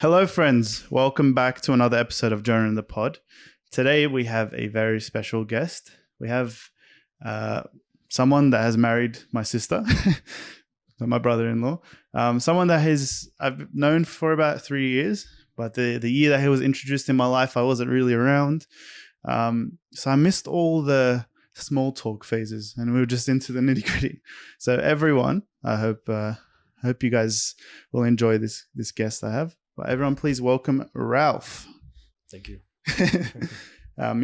Hello, friends. Welcome back to another episode of Jonah in the Pod. Today, we have a very special guest. We have uh, someone that has married my sister, my brother-in-law. Someone that I've known for about 3 years, but the year that he was introduced in my life, I wasn't really around. So I missed all the small talk phases, and we were just into the nitty-gritty. So everyone, I hope you guys will enjoy this guest I have. But everyone, please welcome Ralph. Thank you.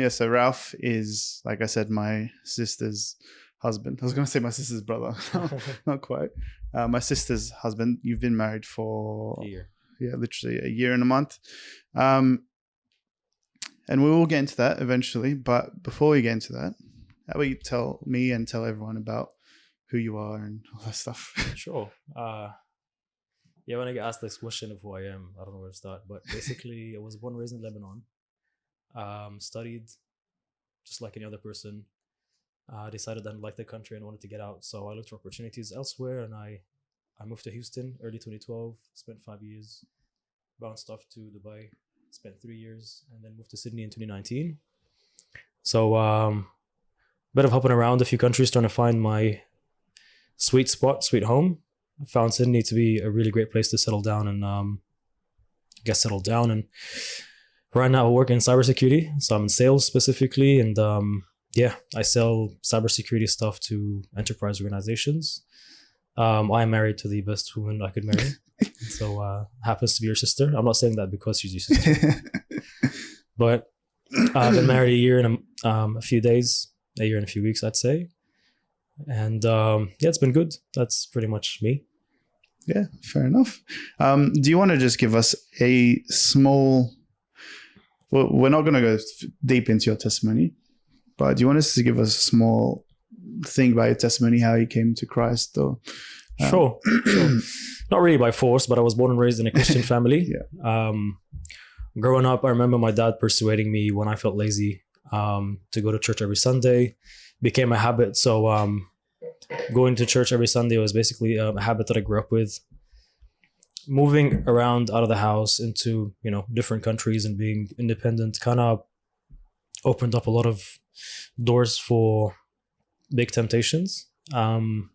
So Ralph is, like I said, my sister's husband. I was going to say my sister's brother. Not quite. My sister's husband. You've been married for A year. literally a year and a month. And we will get into that eventually. But before we get into that, how about you tell me and tell everyone about who you are and all that stuff? Sure. When I get asked this question of who I am, I don't know where to start. But basically, I was born and raised in Lebanon. Studied just like any other person. Decided I didn't like the country and wanted to get out. So I looked for opportunities elsewhere, and I moved to Houston early 2012. Spent 5 years. Bounced off to Dubai. Spent 3 years, and then moved to Sydney in 2019. So bit of hopping around a few countries trying to find my sweet spot, sweet home. I found Sydney to be a really great place to settle down and get settled down. And right now I work in cybersecurity. So I'm in sales specifically. And I sell cybersecurity stuff to enterprise organizations. I am married to the best woman I could marry. So happens to be your sister. I'm not saying that because she's your sister. But I've been married a year and a few days, a year and a few weeks, I'd say. And it's been good. That's pretty much me. Yeah, fair enough. Do you want to just give us a small... Well, we're not going to go deep into your testimony, but do you want us to give us a small thing about your testimony, how you came to Christ? Or Sure. Not really by force, but I was born and raised in a Christian family. Yeah. Growing up, I remember my dad persuading me when I felt lazy to go to church every Sunday. Became a habit. So going to church every Sunday was basically a habit that I grew up with. Moving around out of the house into, different countries and being independent kind of opened up a lot of doors for big temptations. Being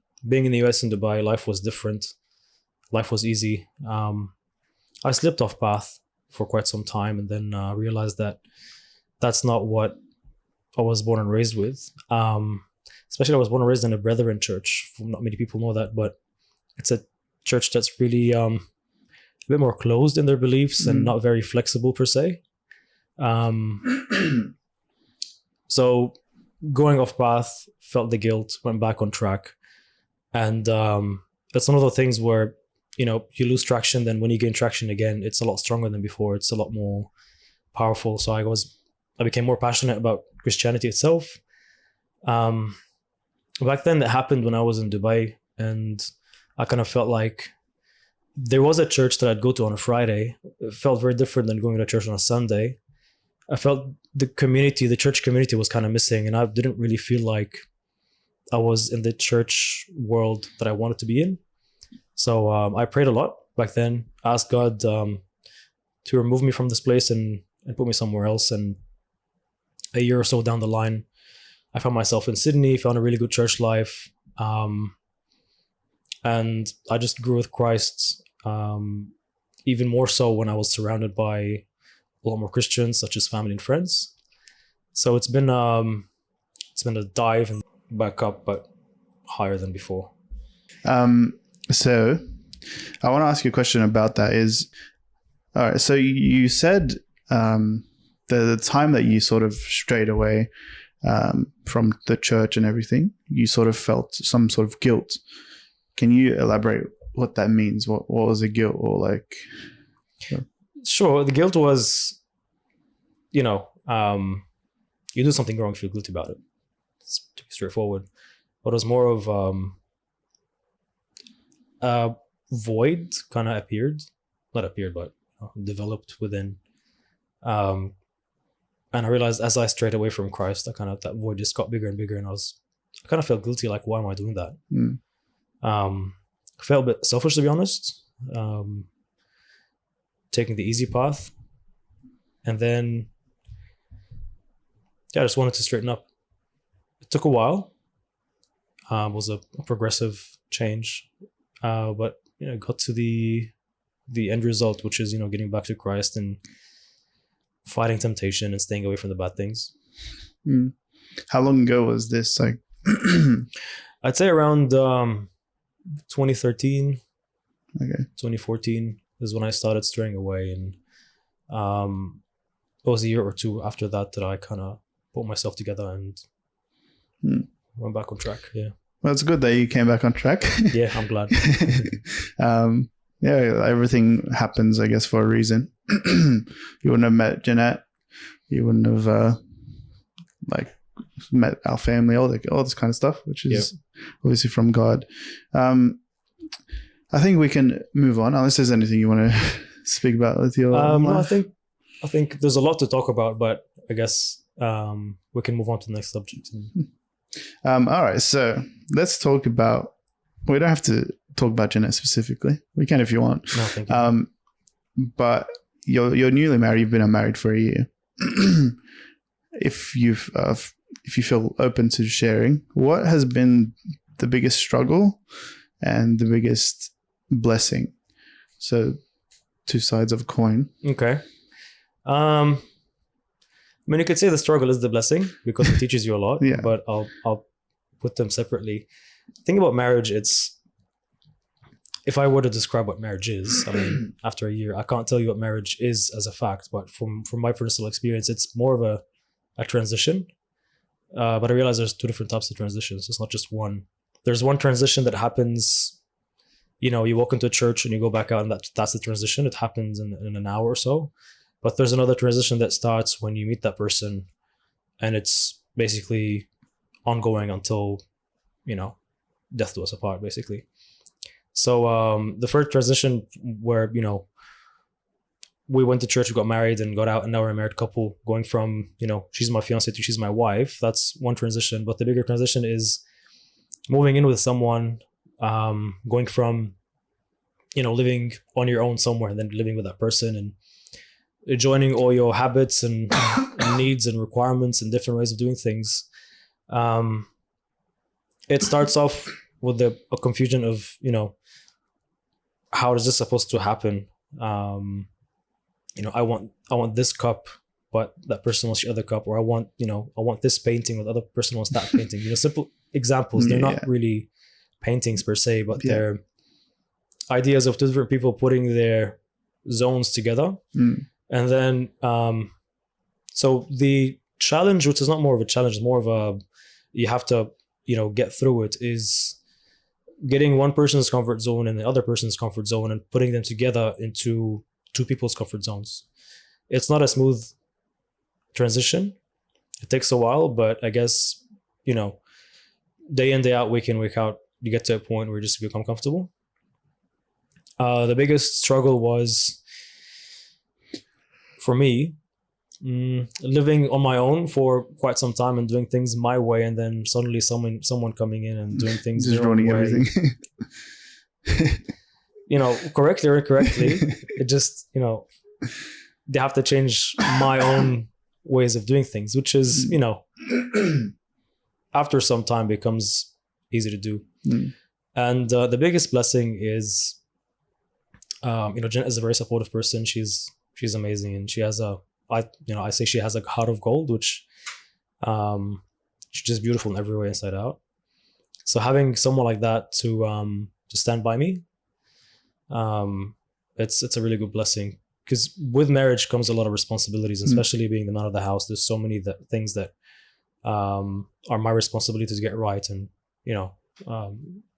in the US and Dubai, life was different. Life was easy. I slipped off path for quite some time and then realized that that's not what I was born and raised with. Especially I was born and raised in a Brethren church. Not many people know that, but it's a church that's really a bit more closed in their beliefs and not very flexible per se. So going off path, felt the guilt, went back on track. And that's one of the things where, you lose traction. Then when you gain traction again, it's a lot stronger than before. It's a lot more powerful. So I became more passionate about Christianity itself. Back then, it happened when I was in Dubai, and I kind of felt like there was a church that I'd go to on a Friday. It felt very different than going to church on a Sunday. I felt the church community was kind of missing, and I didn't really feel like I was in the church world that I wanted to be in. So I prayed a lot back then, asked God to remove me from this place and put me somewhere else. And a year or so down the line, I found myself in Sydney, found a really good church life. And I just grew with Christ even more so when I was surrounded by a lot more Christians, such as family and friends. So it's been a dive and back up, but higher than before. So I want to ask you a question about that all right, so you said the time that you sort of strayed away from the church and everything, you sort of felt some sort of guilt. Can you elaborate what that means? What was the guilt or like? Sure. The guilt was, you do something wrong, feel guilty about it. It's straightforward. But it was more of a void kind of developed within. And I realized as I strayed away from Christ, that void just got bigger and bigger, and I kind of felt guilty, like, why am I doing that? I felt a bit selfish, to be honest. taking the easy path. And then, I just wanted to straighten up. It took a while. It was a progressive change. But, got to the end result, which is, getting back to Christ and fighting temptation and staying away from the bad things. How long ago was this? Like, I'd say around 2013, okay, 2014 is when I started straying away. And it was a year or two after that I kind of put myself together and went back on track. Yeah. Well, it's good that you came back on track. Yeah, I'm glad. Yeah, everything happens, I guess, for a reason. You wouldn't have met Jeanette. You wouldn't have met our family, all this kind of stuff, which is obviously from God. I think we can move on, unless there's anything you want to speak about with your no, I think there's a lot to talk about, but I guess we can move on to the next subject. All right, so let's talk about. We don't have to talk about Jeanette specifically. We can if you want. No, thank you. But you're newly married. You've been unmarried for a year. If you feel open to sharing, what has been the biggest struggle and the biggest blessing? So, two sides of a coin. Okay. I mean, you could say the struggle is the blessing because it teaches you a lot. Yeah. But I'll put them separately. The thing about marriage, if I were to describe what marriage is, I mean, after a year, I can't tell you what marriage is as a fact, but from my personal experience, it's more of a transition. But I realize there's two different types of transitions. It's not just one. There's one transition that happens, you walk into a church and you go back out, and that's the transition. It happens in an hour or so. But there's another transition that starts when you meet that person, and it's basically ongoing until, death do us apart, basically. So the first transition where, we went to church, we got married and got out, and now we're a married couple, going from, she's my fiancée to she's my wife. That's one transition. But the bigger transition is moving in with someone, going from, living on your own somewhere and then living with that person and joining all your habits and needs and requirements and different ways of doing things. It starts off with a confusion of, how is this supposed to happen? I want this cup, but that person wants the other cup, or I want this painting, but the other person wants that painting. Simple examples. They're not really paintings per se, but they're ideas of two different people putting their zones together. And then, so the challenge, which is not more of a challenge, it's more of you have to, get through it, is getting one person's comfort zone and the other person's comfort zone and putting them together into two people's comfort zones. It's not a smooth transition. It takes a while, but I guess, day in, day out, week in, week out, you get to a point where you just become comfortable. The biggest struggle was, for me, living on my own for quite some time and doing things my way, and then suddenly someone coming in and doing things just their own running way. everything. Correctly or incorrectly, it just, they have to change my own ways of doing things, which is, after some time becomes easy to do. And the biggest blessing is, Jen is a very supportive person. She's amazing, and she has I say she has a heart of gold, which she's just beautiful in every way inside out. So having someone like that to stand by me, it's a really good blessing, because with marriage comes a lot of responsibilities, especially being the man of the house. There's so many things that are my responsibility to get right, and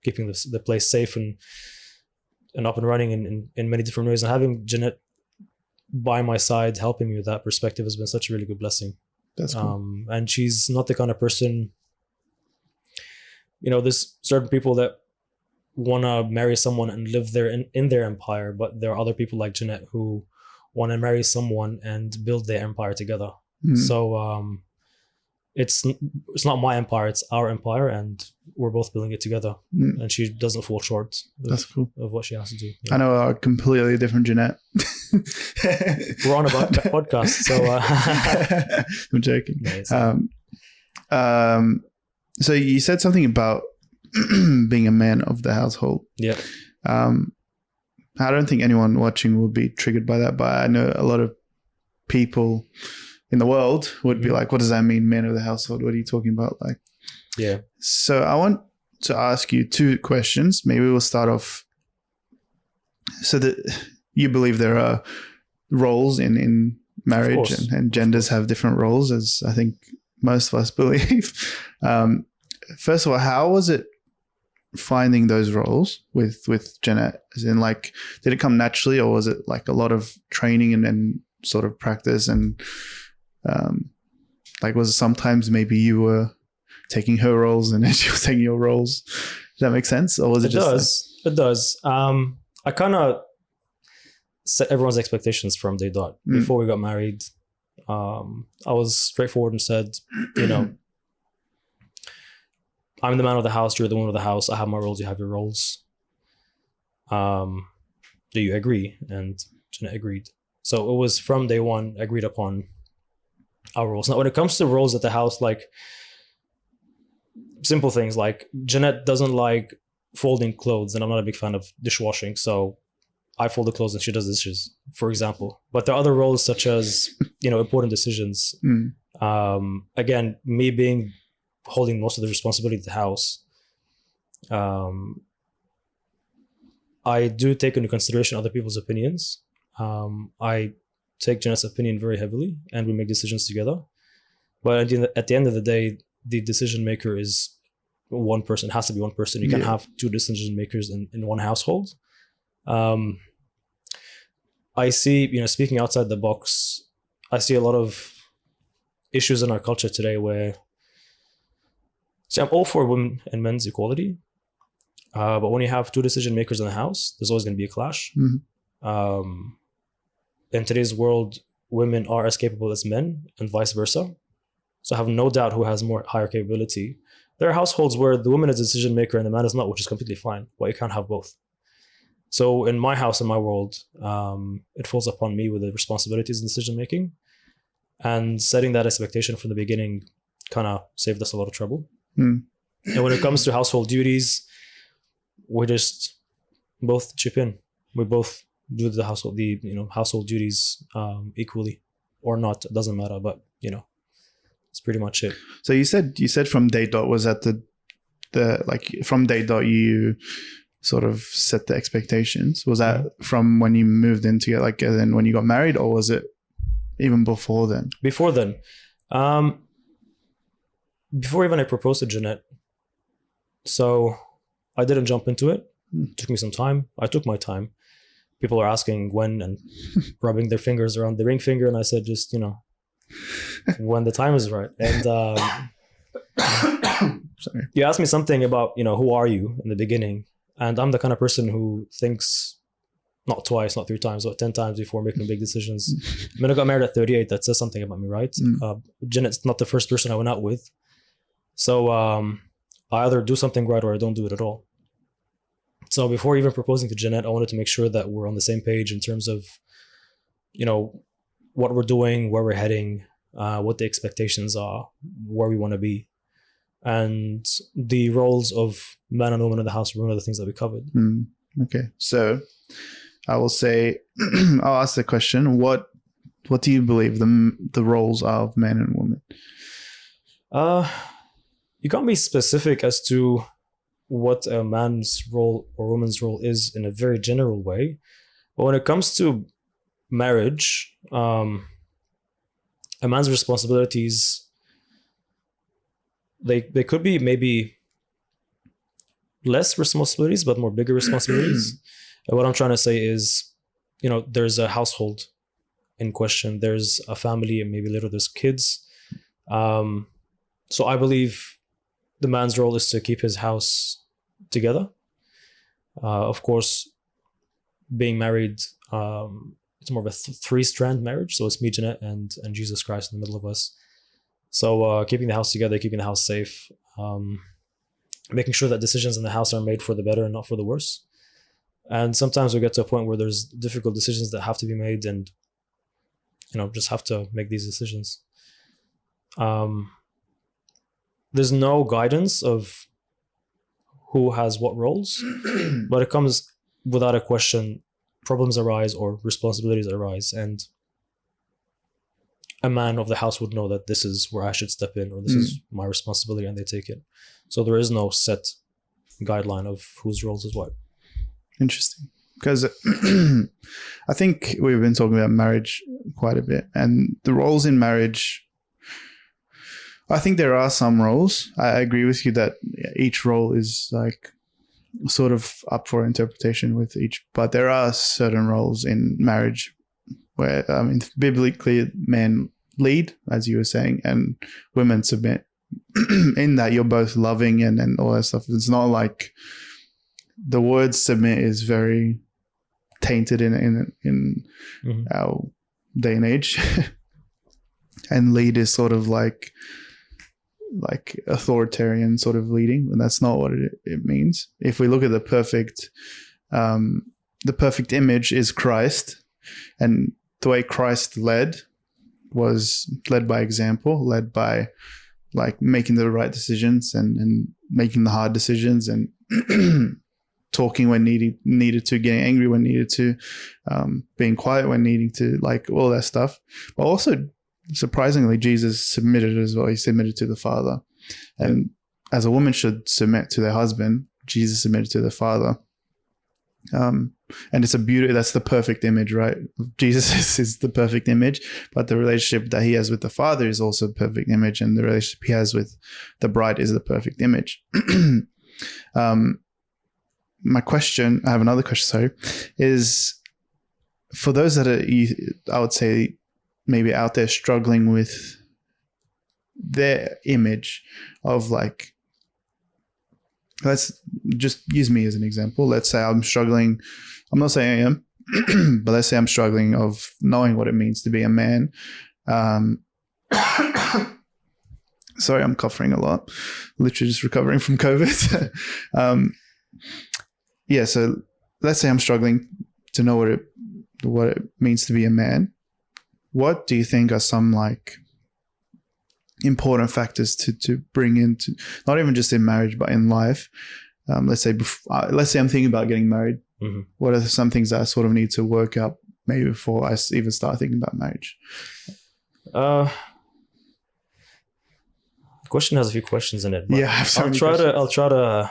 keeping the place safe and up and running in many different ways. And having Jeanette by my side helping me with that perspective has been such a really good blessing. That's cool. And she's not the kind of person, there's certain people that want to marry someone and live there in their empire, but there are other people like Jeanette who want to marry someone and build their empire together. So it's not my empire, it's our empire, and we're both building it together. And she doesn't fall short That's cool. of what she has to do. I know a completely different Jeanette. We're on a podcast, so I'm joking. Nice. So you said something about being a man of the household. Yeah. I don't think anyone watching will be triggered by that, but I know a lot of people in the world would be like, what does that mean, man of the household? What are you talking about? Like, yeah. So I want to ask you two questions. Maybe we'll start off. So that you believe there are roles in marriage and genders have different roles, as I think most of us believe. First of all, how was it finding those roles with Jeanette? As in, like, did it come naturally, or was it like a lot of training and sort of practice? And like, was it sometimes maybe you were taking her roles and then she was taking your roles? Does that make sense? Or was it just It does. I kind of set everyone's expectations from day dot. Before we got married, I was straightforward and said, I'm the man of the house, you're the woman of the house. I have my roles, you have your roles. Do you agree? And Jeanette agreed. So it was from day one agreed upon our roles. Now, when it comes to roles at the house, like simple things like Jeanette doesn't like folding clothes, and I'm not a big fan of dishwashing. So I fold the clothes and she does dishes, for example. But there are other roles such as, important decisions. Again, me holding most of the responsibility of the house. I do take into consideration other people's opinions. I take Jeanette's opinion very heavily, and we make decisions together. But at the end of the day, the decision maker is one person. It has to be one person. You can't have two decision makers in one household. I see, speaking outside the box, I see a lot of issues in our culture today where, I'm all for women and men's equality. But when you have two decision makers in the house, there's always going to be a clash. In today's world, women are as capable as men and vice versa. So I have no doubt who has higher capability. There are households where the woman is a decision maker and the man is not, which is completely fine, but you can't have both. So in my house, in my world, it falls upon me with the responsibilities in decision making, and setting that expectation from the beginning kind of saved us a lot of trouble. And when it comes to household duties, we just both chip in. We both do the household duties equally or not. It doesn't matter, but it's pretty much it. So you said from day dot, was that the like from day dot you sort of set the expectations? Was that from when you moved in together, like then when you got married, or was it even before then? Before then. Before even I proposed to Jeanette. So I didn't jump into it. It took me some time. I took my time. People are asking when and rubbing their fingers around the ring finger. And I said, just, when the time is right. And Sorry. You asked me something about, who are you in the beginning? And I'm the kind of person who thinks not twice, not 3 times, but 10 times before making big decisions. When I got married at 38, that says something about me, right? Jeanette's not the first person I went out with. So I either do something right or I don't do it at all. So before even proposing to Jeanette, I wanted to make sure that we're on the same page in terms of, what we're doing, where we're heading, what the expectations are, where we want to be. And the roles of man and woman in the house were one of the things that we covered. Okay. So I will say, I'll ask the question, what do you believe the roles are of man and woman? You can't be specific as to what a man's role or woman's role is in a very general way. But when it comes to marriage, a man's responsibilities, they could be maybe less responsibilities, but more bigger responsibilities. And what I'm trying to say is, there's a household in question. There's a family, and maybe later there's kids. So I believe the man's role is to keep his house together. Of course, being married, it's more of a 3-strand marriage. So it's me, Jeanette, and Jesus Christ in the middle of us. So keeping the house together, keeping the house safe, making sure that decisions in the house are made for the better and not for the worse. And sometimes we get to a point where there's difficult decisions that have to be made, and just have to make these decisions. There's no guidance of who has what roles, but it comes without a question. Problems arise or responsibilities arise, and a man of the house would know that this is where I should step in, or this is my responsibility, and they take it. So there is no set guideline of whose roles is what. Interesting. Because I think we've been talking about marriage quite a bit, and the roles in marriage, I think there are some roles. I agree with you that each role is like sort of up for interpretation with each, but there are certain roles in marriage where, biblically, men lead, as you were saying, and women submit. In that you're both loving and all that stuff. It's not like the word submit is very tainted in our day and age. And lead is sort of like authoritarian sort of leading, and that's not what it means. If we look at the perfect image is Christ, and the way Christ led was led by example, led by like making the right decisions and making the hard decisions, and talking when needed to, getting angry when needed to, being quiet when needing to, like all that stuff. But also, surprisingly, Jesus submitted as well. He submitted to the Father. And as a woman should submit to their husband, Jesus submitted to the Father. And it's a beauty. That's the perfect image, right? Jesus is the perfect image, but the relationship that he has with the Father is also a perfect image, and the relationship he has with the bride is the perfect image. My question, I have another question, sorry, is for those that are, I would say, maybe out there struggling with their image of like, let's just use me as an example. Let's say I'm struggling. I'm not saying I am, but let's say I'm struggling of knowing what it means to be a man. Sorry, I'm coughing a lot. Literally just recovering from COVID. So let's say I'm struggling to know what it means to be a man. What do you think are some like important factors to bring into, not even just in marriage but in life? Let's say I'm thinking about getting married. What are some things that I sort of need to work up maybe before I even start thinking about marriage? The question has a few questions in it. But yeah, I have so many I'll try to.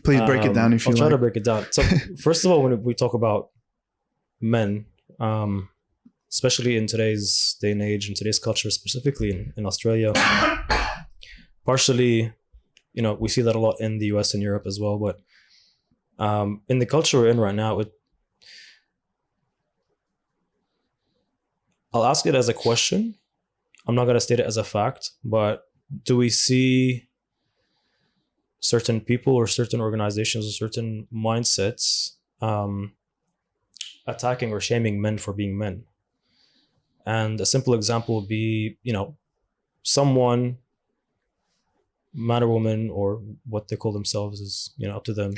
Please break it down if you I'll like. try to break it down. So first of all, when we talk about men, especially in today's day and age, in today's culture, specifically in Australia, partially, we see that a lot in the US and Europe as well. But in the culture we're in right now, I'll ask it as a question. I'm not going to state it as a fact, but do we see certain people or certain organizations or certain mindsets attacking or shaming men for being men? And a simple example would be, someone, man or woman, or what they call themselves is, up to them.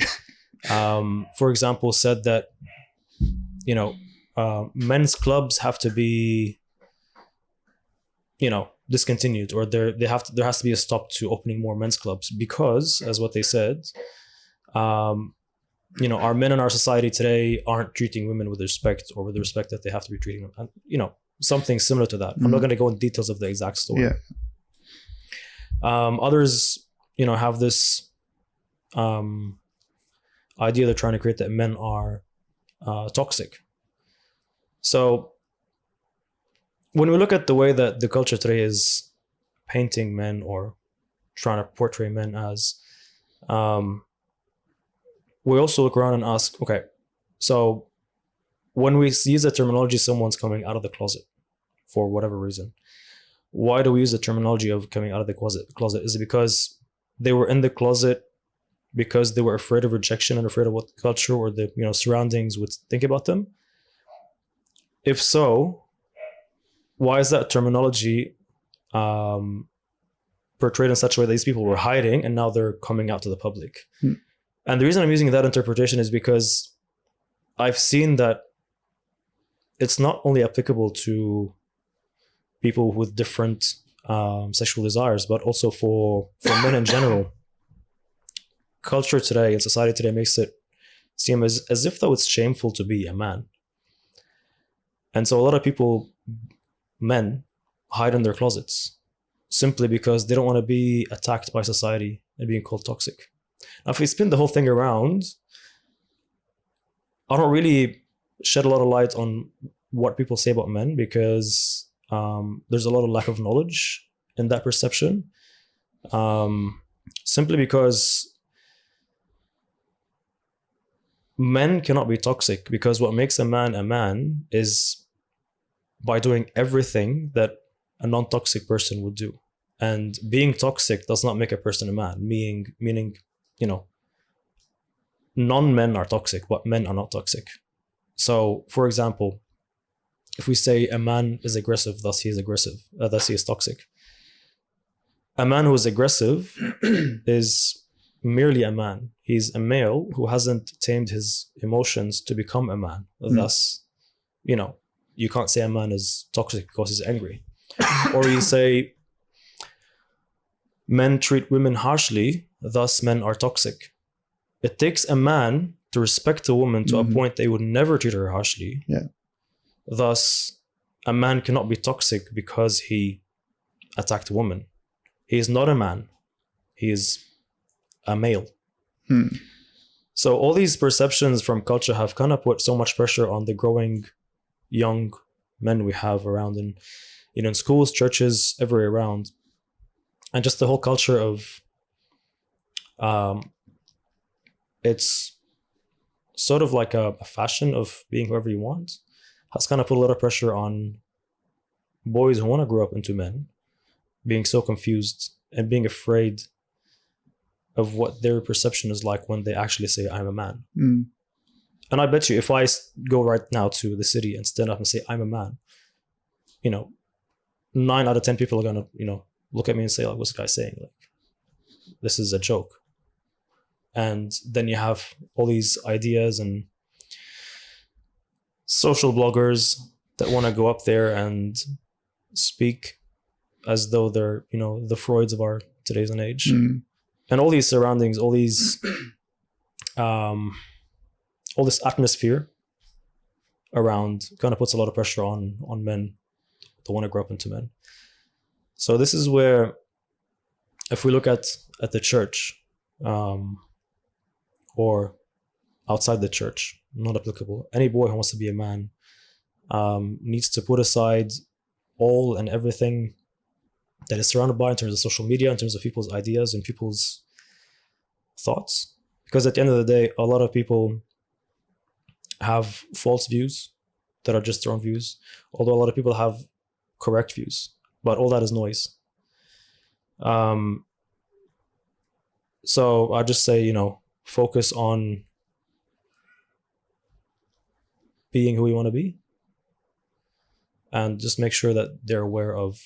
For example, said that, men's clubs have to be, discontinued, or there has to be a stop to opening more men's clubs because, as what they said, our men in our society today aren't treating women with respect, or with the respect that they have to be treating them. And, something similar to that. I'm not going to go in details of the exact story. Yeah. Others, have this idea they're trying to create that men are toxic. So when we look at the way that the culture today is painting men or trying to portray men as, we also look around and ask, okay, so when we use the terminology, someone's coming out of the closet for whatever reason, why do we use the terminology of coming out of the closet? Is it because they were in the closet because they were afraid of rejection and afraid of what the culture or the surroundings would think about them? If so, why is that terminology portrayed in such a way that these people were hiding and now they're coming out to the public. Hmm. And the reason I'm using that interpretation is because I've seen that it's not only applicable to people with different sexual desires, but also for men in general. Culture today and society today makes it seem as if though it's shameful to be a man. And so a lot of people, men, hide in their closets simply because they don't want to be attacked by society and being called toxic. Now, if we spin the whole thing around, I don't really shed a lot of light on what people say about men because there's a lot of lack of knowledge in that perception. Simply because men cannot be toxic, because what makes a man is by doing everything that a non-toxic person would do. And being toxic does not make a person a man, meaning, you know, non-men are toxic, but men are not toxic. So, for example, if we say a man is aggressive, thus he is aggressive, thus he is toxic. A man who is aggressive is merely a man. He's a male who hasn't tamed his emotions to become a man. Thus, you know, you can't say a man is toxic because he's angry. Or you say men treat women harshly, thus men are toxic. It takes a man to respect a woman to a point they would never treat her harshly. Yeah. Thus, a man cannot be toxic because he attacked a woman. He is not a man. He is a male. So all these perceptions from culture have kind of put so much pressure on the growing young men we have around in schools, churches, everywhere around. And just the whole culture of it's sort of like a fashion of being whoever you want has kind of put a lot of pressure on boys who want to grow up into men, being so confused and being afraid of what their perception is like when they actually say, I'm a man. And I bet you if I go right now to the city and stand up and say, I'm a man, 9 out of 10 people are going to, look at me and say, like, what's the guy saying? Like, this is a joke. And then you have all these ideas and social bloggers that want to go up there and speak as though they're, the Freuds of our today's age. And all these surroundings, all these, all this atmosphere around kind of puts a lot of pressure on men that want to grow up into men. So this is where, if we look at the church, or outside the church, not applicable. Any boy who wants to be a man needs to put aside all and everything that is surrounded by in terms of social media, in terms of people's ideas and people's thoughts. Because at the end of the day, a lot of people have false views that are just their own views, although a lot of people have correct views, but all that is noise. So I just say, focus on being who you want to be, and just make sure that they're aware of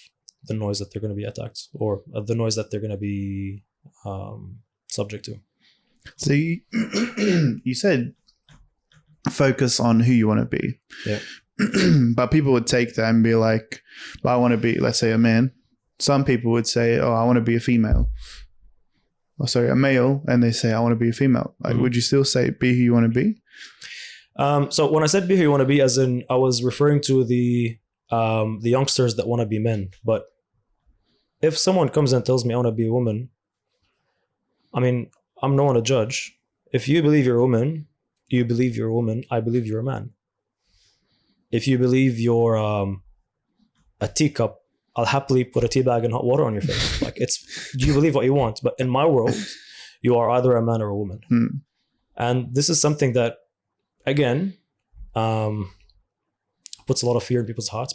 the noise that they're going to be attacked, or the noise that they're going to be subject to. So you said focus on who you want to be. Yeah. But people would take that and be like, well, I want to be, let's say, a man. Some people would say, oh, I want to be a female. Oh, sorry, a male, and they say, I want to be a female. Like, would you still say be who you want to be? So when I said be who you want to be, as in I was referring to the youngsters that want to be men. But if someone comes and tells me I want to be a woman, I mean, I'm no one to judge. If you believe you're a woman, you believe you're a woman. I believe you're a man. If you believe you're a teacup, I'll happily put a tea bag and hot water on your face. Like, you believe what you want. But in my world, you are either a man or a woman. And this is something that, again, puts a lot of fear in people's hearts,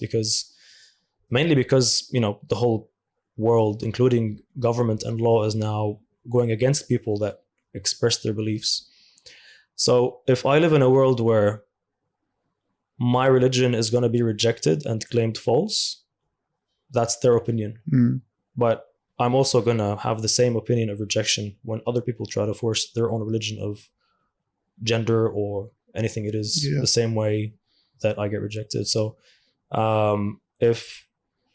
mainly because, the whole world, including government and law, is now going against people that express their beliefs. So if I live in a world where my religion is going to be rejected and claimed false, that's their opinion. But I'm also gonna have the same opinion of rejection when other people try to force their own religion of gender or anything it is, Yeah. the same way that I get rejected. So if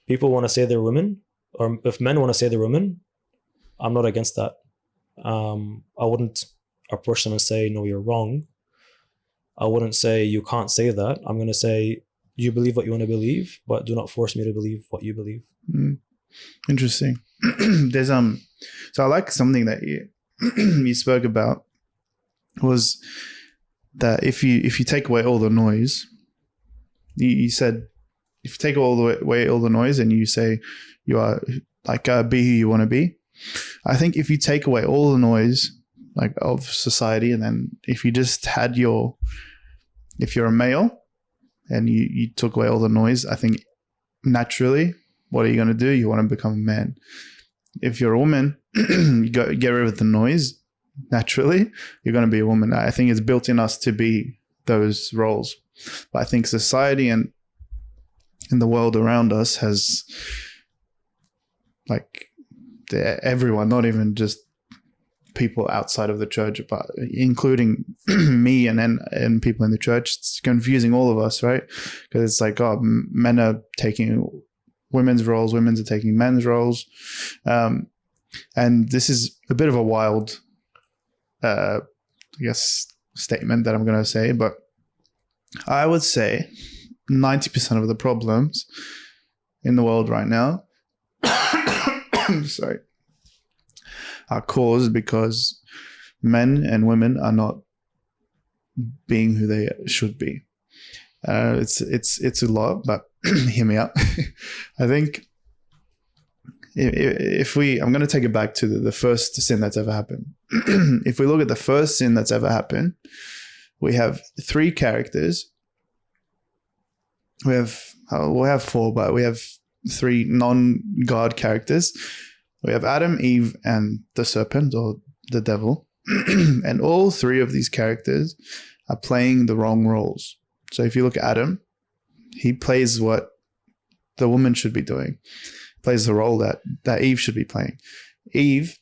people want to say they're women, or if men want to say they're women, I'm not against that. I wouldn't approach them and say, no, you're wrong. I wouldn't say you can't say that. I'm going to say, you believe what you want to believe, but do not force me to believe what you believe. Interesting. There's so I like something that you you spoke about was that if you take away all the noise, you said if you take away all the noise and you say you are like be who you want to be. I think if you take away all the noise like of society, and then if you just had if you're a male and you took away all the noise, I think naturally, what are you going to do? You want to become a man. If you're a woman, you get rid of the noise. Naturally, you're going to be a woman. I think it's built in us to be those roles. But I think society and in the world around us has like everyone, not even just people outside of the church, but including me and people in the church. It's confusing all of us, right? Because it's like, oh, men are taking women's roles, women are taking men's roles, and this is a bit of a wild, I guess, statement that I'm going to say, but I would say 90% of the problems in the world right now, sorry, are caused because men and women are not being who they should be. It's a lot, but hear me out. I think I'm going to take it back to the first sin that's ever happened. If we look at the first sin that's ever happened, we have three characters. We have four, but we have three non-God characters. We have Adam, Eve, and the serpent or the devil. And all three of these characters are playing the wrong roles. So if you look at Adam, he plays what the woman should be doing. He plays the role that Eve should be playing. Eve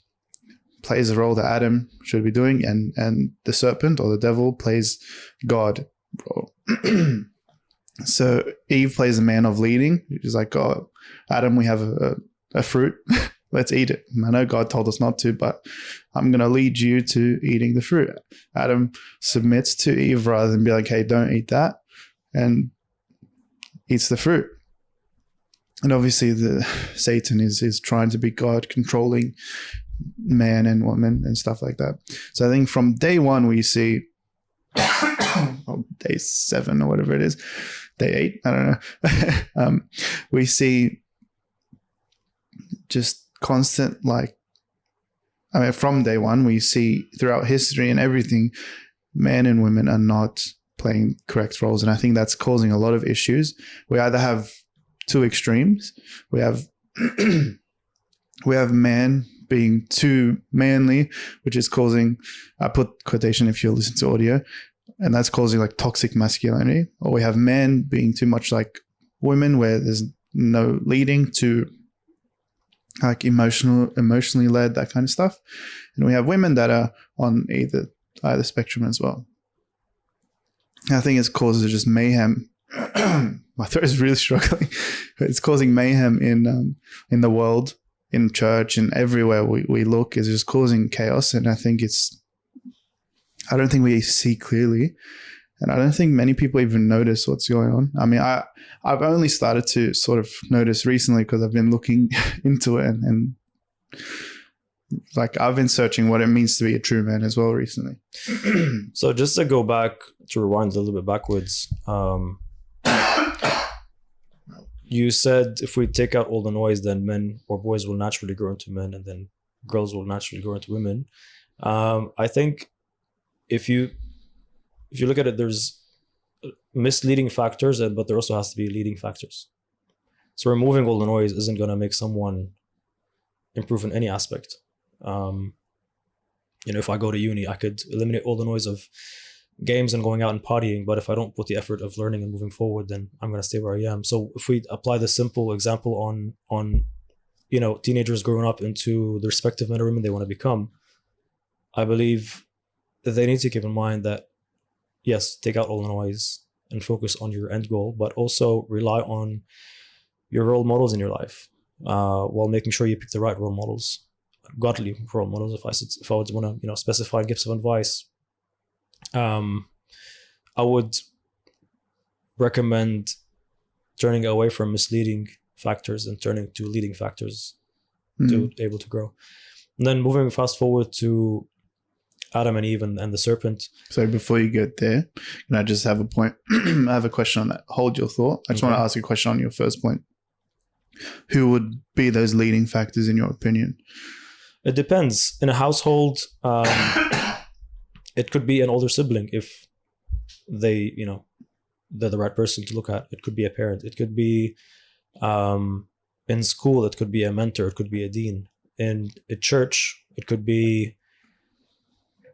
plays the role that Adam should be doing, and the serpent or the devil plays God role. So Eve plays the man of leading. She's like, oh, Adam, we have a fruit. Let's eat it. I know God told us not to, but I'm going to lead you to eating the fruit. Adam submits to Eve rather than be like, hey, don't eat that, and eats the fruit. And obviously Satan is trying to be God, controlling man and woman and stuff like that. So I think from day one we see, day 7 or whatever it is, day 8, I don't know. We see just constant, from day one, we see throughout history and everything, men and women are not playing correct roles. And I think that's causing a lot of issues. We either have two extremes. We have man being too manly, which is causing, I put quotation if you listen to audio, and that's causing like toxic masculinity. Or we have men being too much like women, where there's no leading, to like emotionally led, that kind of stuff. And we have women that are on either spectrum as well. I think it's causes just mayhem. My throat is really struggling. It's causing mayhem in the world, in church, and everywhere we look. It's just causing chaos. And I don't think we see clearly. And I don't think many people even notice what's going on. I mean, I've only started to sort of notice recently because I've been looking into it and like I've been searching what it means to be a true man as well recently. So just to go back, to rewind a little bit backwards, you said if we take out all the noise, then men or boys will naturally grow into men, and then girls will naturally grow into women. I think if you look at it, there's misleading factors, but there also has to be leading factors. So removing all the noise isn't going to make someone improve in any aspect. If I go to uni, I could eliminate all the noise of games and going out and partying, but if I don't put the effort of learning and moving forward, then I'm going to stay where I am. So if we apply the simple example on teenagers growing up into the respective men or women they want to become, I believe they need to keep in mind that, yes, take out all the noise and focus on your end goal, but also rely on your role models in your life, while making sure you pick the right role models, godly role models. If I would want to specify gifts of advice, I would recommend turning away from misleading factors and turning to leading factors to be able to grow. And then moving fast forward to Adam and Eve and the serpent. So before you get there, can I just have a point? I have a question on that. Hold your thought. I just want to ask a question on your first point. Who would be those leading factors in your opinion? It depends. In a household, it could be an older sibling if they're the right person to look at. It could be a parent. It could be in school. It could be a mentor. It could be a dean. In a church, it could be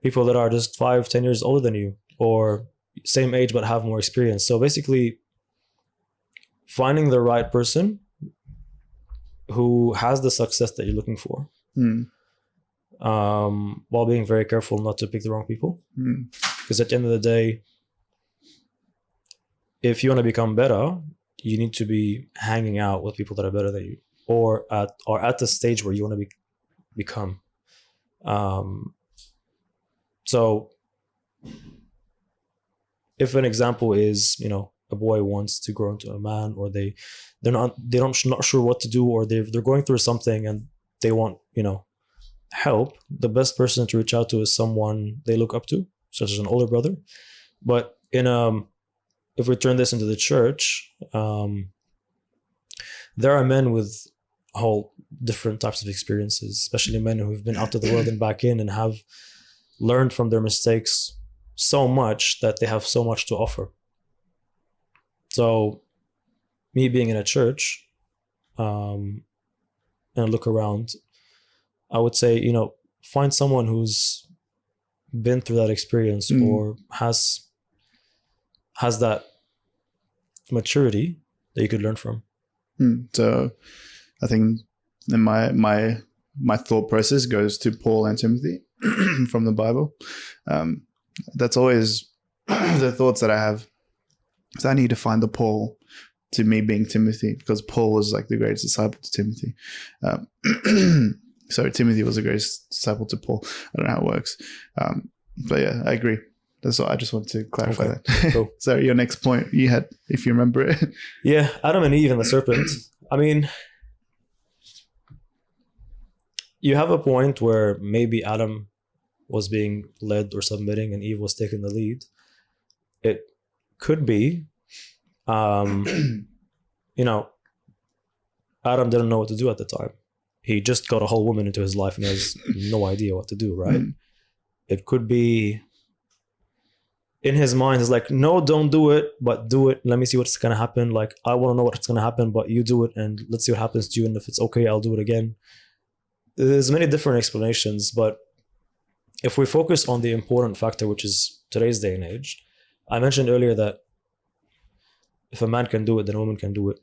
people that are just 5-10 years older than you, or same age but have more experience. So basically, finding the right person who has the success that you're looking for, while being very careful not to pick the wrong people. Because at the end of the day, if you want to become better, you need to be hanging out with people that are better than you, or at the stage where you want to become. So if an example is, a boy wants to grow into a man, or they're not sure what to do, or they're going through something and they want, help, the best person to reach out to is someone they look up to, such as an older brother. But if we turn this into the church, there are men with whole different types of experiences, especially men who have been out of the world and back in and have learned from their mistakes so much that they have so much to offer. So me being in a church, and I look around, I would say, find someone who's been through that experience or has that maturity that you could learn from. So I think in my thought process goes to Paul and Timothy from the Bible. That's always the thoughts that I have. So I need to find the Paul to me being Timothy, because Paul was like the greatest disciple to Timothy. So Timothy was the greatest disciple to Paul. I don't know how it works. But yeah, I agree. That's all. I just wanted to clarify that. Cool. So your next point you had, if you remember it. Yeah, Adam and Eve and the serpent. I mean, you have a point where maybe Adam was being led or submitting and Eve was taking the lead. It could be, Adam didn't know what to do at the time. He just got a whole woman into his life and he has no idea what to do, right? It could be in his mind, he's like, no, don't do it, but do it. Let me see what's going to happen. Like, I want to know what's going to happen, but you do it and let's see what happens to you. And if it's okay, I'll do it again. There's many different explanations, but if we focus on the important factor, which is today's day and age, I mentioned earlier that if a man can do it, then a woman can do it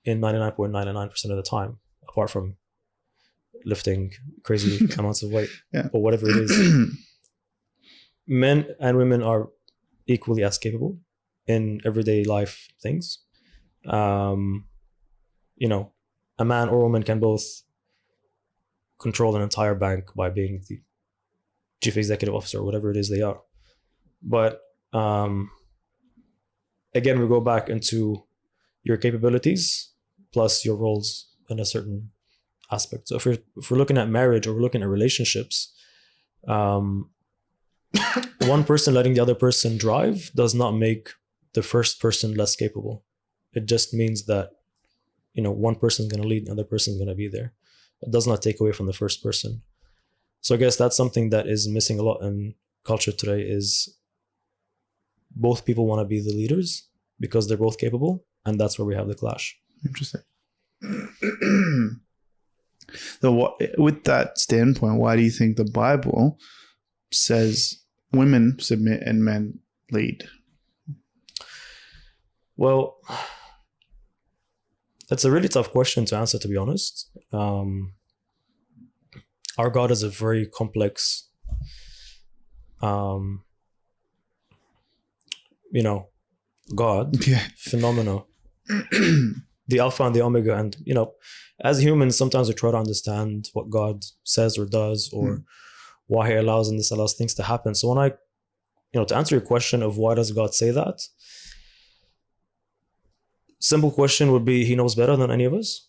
in 99.99% of the time, apart from lifting crazy amounts of weight or whatever it is. Men and women are equally as capable in everyday life things. A man or woman can both control an entire bank by being the chief executive officer or whatever it is they are. But again, we go back into your capabilities plus your roles in a certain aspect. So if we're looking at marriage or we're looking at relationships, one person letting the other person drive does not make the first person less capable. It just means that, one person's going to lead, another person's going to be there. It does not take away from the first person. So I guess that's something that is missing a lot in culture today, is both people want to be the leaders because they're both capable, and that's where we have the clash. Interesting. So with that standpoint, why do you think the Bible says women submit and men lead? Well, That's a really tough question to answer, to be honest. Our God is a very complex, um, God, Yeah. phenomena, the Alpha and the Omega. And, as humans, sometimes we try to understand what God says or does, or why he allows and disallows things to happen. So when to answer your question of why does God say that, simple question would be, he knows better than any of us.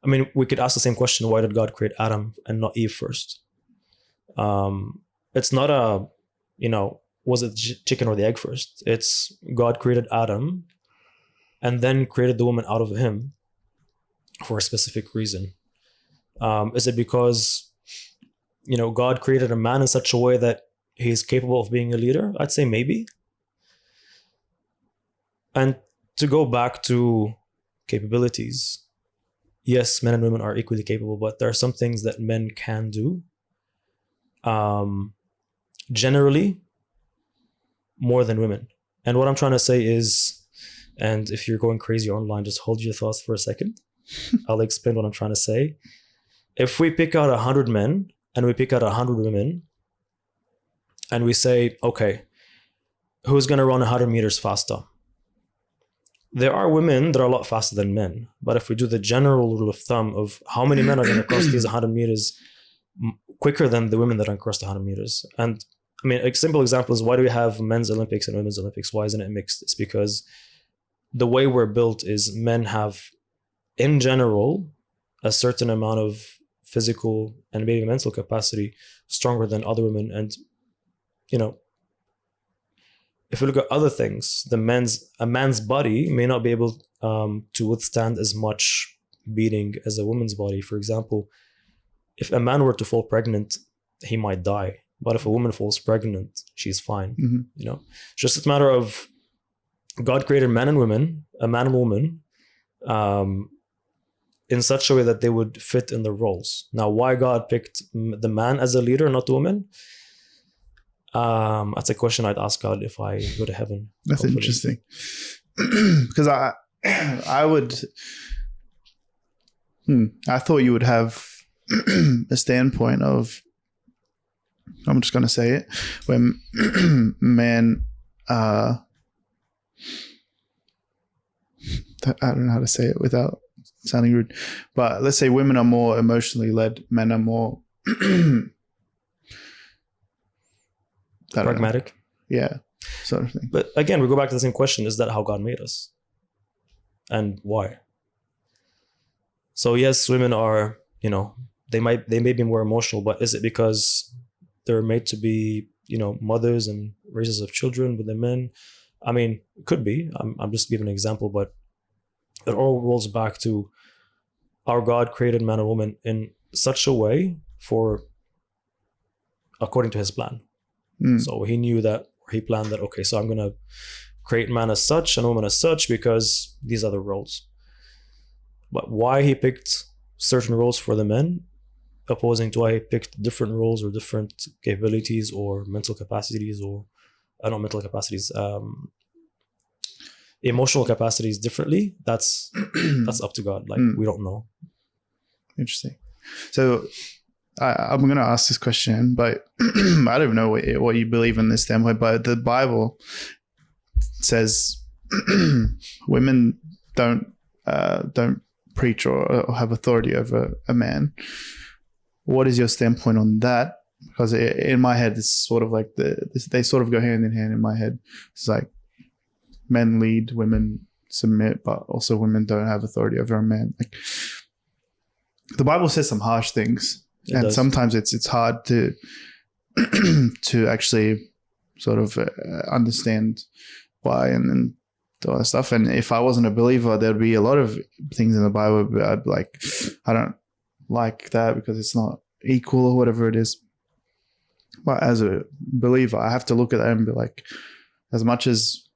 We could ask the same question, why did God create Adam and not Eve first? It's not was it chicken or the egg first? It's God created Adam and then created the woman out of him for a specific reason. Is it because, God created a man in such a way that he's capable of being a leader? I'd say maybe. And to go back to capabilities, yes, men and women are equally capable, but there are some things that men can do. Generally, more than women. And what I'm trying to say is, and if you're going crazy online, just hold your thoughts for a second. I'll explain what I'm trying to say. If we pick out 100 men and we pick out 100 women, and we say, okay, who's going to run 100 meters faster? There are women that are a lot faster than men. But if we do the general rule of thumb of how many men are going to cross these 100 meters quicker than the women that are across the 100 meters. And a simple example is, why do we have men's Olympics and women's Olympics? Why isn't it mixed? It's because the way we're built is men have, in general, a certain amount of physical and maybe mental capacity stronger than other women. And, if we look at other things, a man's body may not be able to withstand as much beating as a woman's body. For example, if a man were to fall pregnant, he might die. But if a woman falls pregnant, she's fine. Mm-hmm. It's just a matter of God created man and women, a man and woman, in such a way that they would fit in the roles. Now, why God picked the man as a leader, not the woman? That's a question I'd ask God if I go to heaven. That's hopefully. Interesting. Because I would, I thought you would have a standpoint of, I'm just going to say it, when men, I don't know how to say it without sounding rude, but let's say women are more emotionally led, men are more pragmatic. Yeah, sort of thing. But again, we go back to the same question: is that how God made us, and why? So yes, women are, they may be more emotional, but is it because they're made to be, mothers and raisers of children with the men? It could be. I'm just giving an example, but it all rolls back to our God created man and woman in such a way according to his plan. So he knew that, or he planned that, okay, so I'm going to create man as such and woman as such because these are the roles. But why he picked certain roles for the men, opposing to why he picked different roles or different capabilities or mental capacities or, not mental capacities, emotional capacities differently, that's up to God. We don't know. Interesting. So I'm going to ask this question, but I don't know what you believe in this standpoint, but the Bible says women don't preach or have authority over a man. What is your standpoint on that? Because in my head, it's sort of like they sort of go hand in hand in my head. It's like men lead, women submit, but also women don't have authority over a man. Like, the Bible says some harsh things. It does. Sometimes it's hard to to actually sort of understand why and all that stuff. And if I wasn't a believer, there'd be a lot of things in the Bible I'd be like, I don't like that because it's not equal or whatever it is. But as a believer, I have to look at that and be like, as much as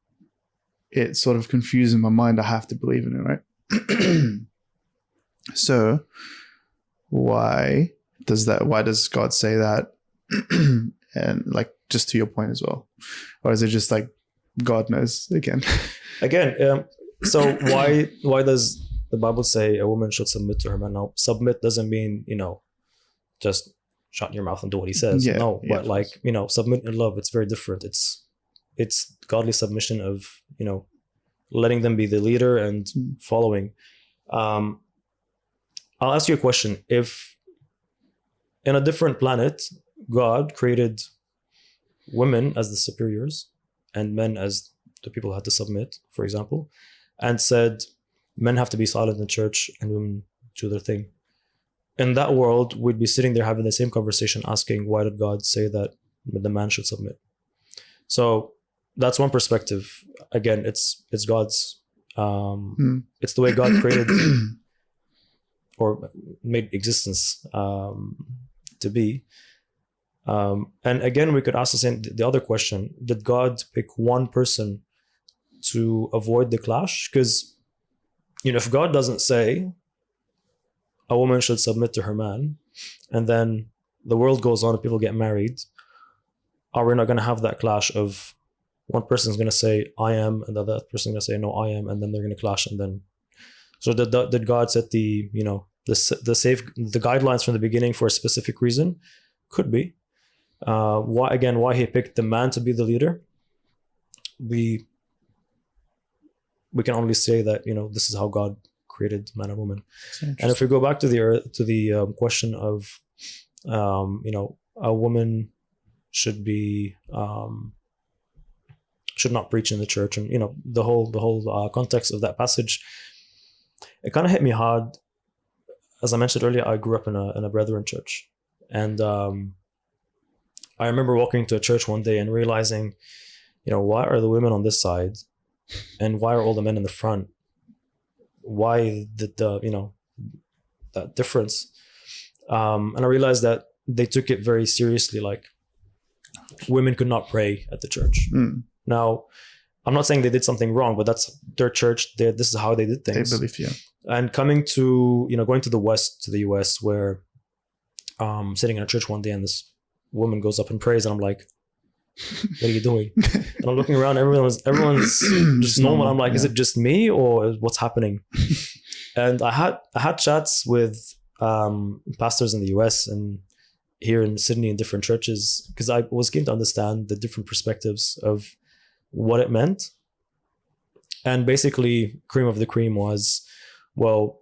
it sort of confuses my mind, I have to believe in it, right? So why does God say that? And like, just to your point as well, or is it just like God knows again. Again, so why does the Bible say a woman should submit to her man? Now, submit doesn't mean, just shut your mouth and do what he says. Yeah, No, yeah, but like, submit in love, it's very different. It's godly submission of, letting them be the leader and following. I'll ask you a question. If in a different planet, God created women as the superiors and men as the people who had to submit, for example, and said men have to be silent in church and women do their thing. In that world, we'd be sitting there having the same conversation, asking, why did God say that the man should submit? So that's one perspective. Again, it's God's, it's the way God created or made existence to be. And again, we could ask the other question: did God pick one person to avoid the clash? Because if God doesn't say a woman should submit to her man, and then the world goes on and people get married, are we not going to have that clash of one person's going to say I am, and the other person going to say no I am, and then they're going to clash, and then so did God set the the guidelines from the beginning for a specific reason? Could be. Why he picked the man to be the leader? We can only say that this is how God created man and woman. And if we go back to the question of a woman should not preach in the church, and the whole context of that passage, it kind of hit me hard. As I mentioned earlier, I grew up in a Brethren church, and I remember walking to a church one day and realizing, why are the women on this side, and why are all the men in the front? Why that difference? And I realized that they took it very seriously. Like, women could not pray at the church. Now, I'm not saying they did something wrong, but that's their church. This is how they did things. They believe, yeah. And coming to going to the West, to the US, where sitting in a church one day and this woman goes up and prays, and I'm like, what are you doing? And I'm looking around, everyone's just normal. I'm like, is it just me or what's happening? And I had chats with pastors in the US and here in Sydney in different churches, because I was keen to understand the different perspectives of what it meant. And basically, cream of the cream was, well,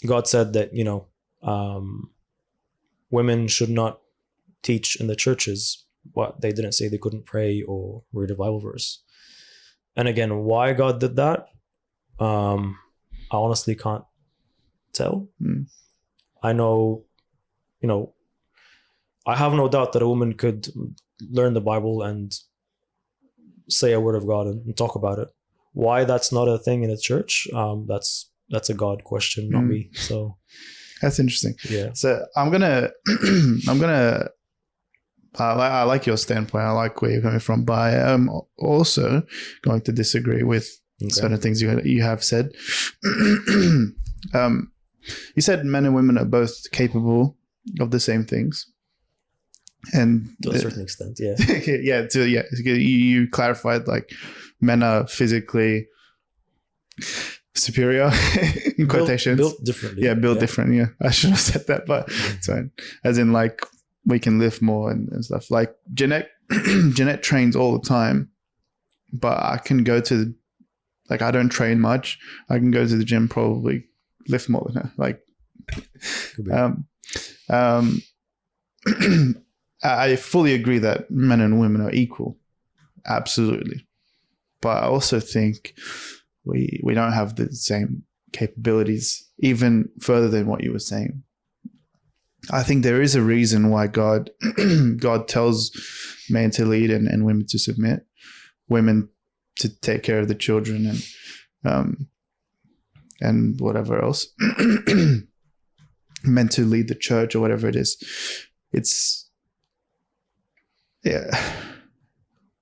God said that women should not teach in the churches. What they didn't say they couldn't pray or read a Bible verse. And again, why God did that, I honestly can't tell. I know, I have no doubt that a woman could learn the Bible and say a word of God and talk about it. Why that's not a thing in a church? That's a God question, not me. So that's interesting. Yeah. So I like your standpoint. I like where you're coming from, but I am also going to disagree with certain things you have said. You said men and women are both capable of the same things, and to a certain extent, yeah. You clarified, like, men are physically superior in quotations. Built differently. Yeah, built different. Yeah, I should have said that, but it's fine. As in, like, we can lift more and stuff. Like Jeanette trains all the time, but I can go to, like, I don't train much. I can go to the gym, probably lift more than her. Like, I fully agree that men and women are equal. Absolutely. But I also think we don't have the same capabilities, even further than what you were saying. I think there is a reason why God tells men to lead and women to submit, women to take care of the children and whatever else, men to lead the church or whatever it is.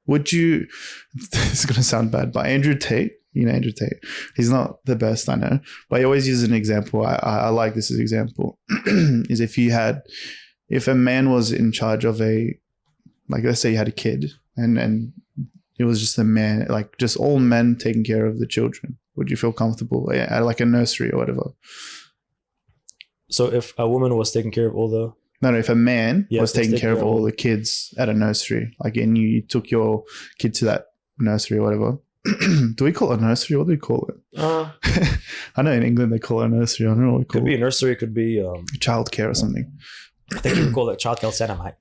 Would you? This is gonna sound bad, but Andrew Tate. Andrew Tate. He's not the best, I know, but he always uses an example. I like this as an example. Is if a man was in charge of let's say you had a kid and it was just a man, like just all men taking care of the children, would you feel comfortable at like a nursery or whatever? So if a woman was taking care of all the No, if a man Yeah, was was taking taking care of care of all all- the kids at a nursery, like, and you took your kid to that nursery or whatever. Do we call it a nursery? What do we call it? I know in England they call it a nursery. I don't know what we call could be a it. nursery, could be Childcare or something. I think you would call it childcare center, mate.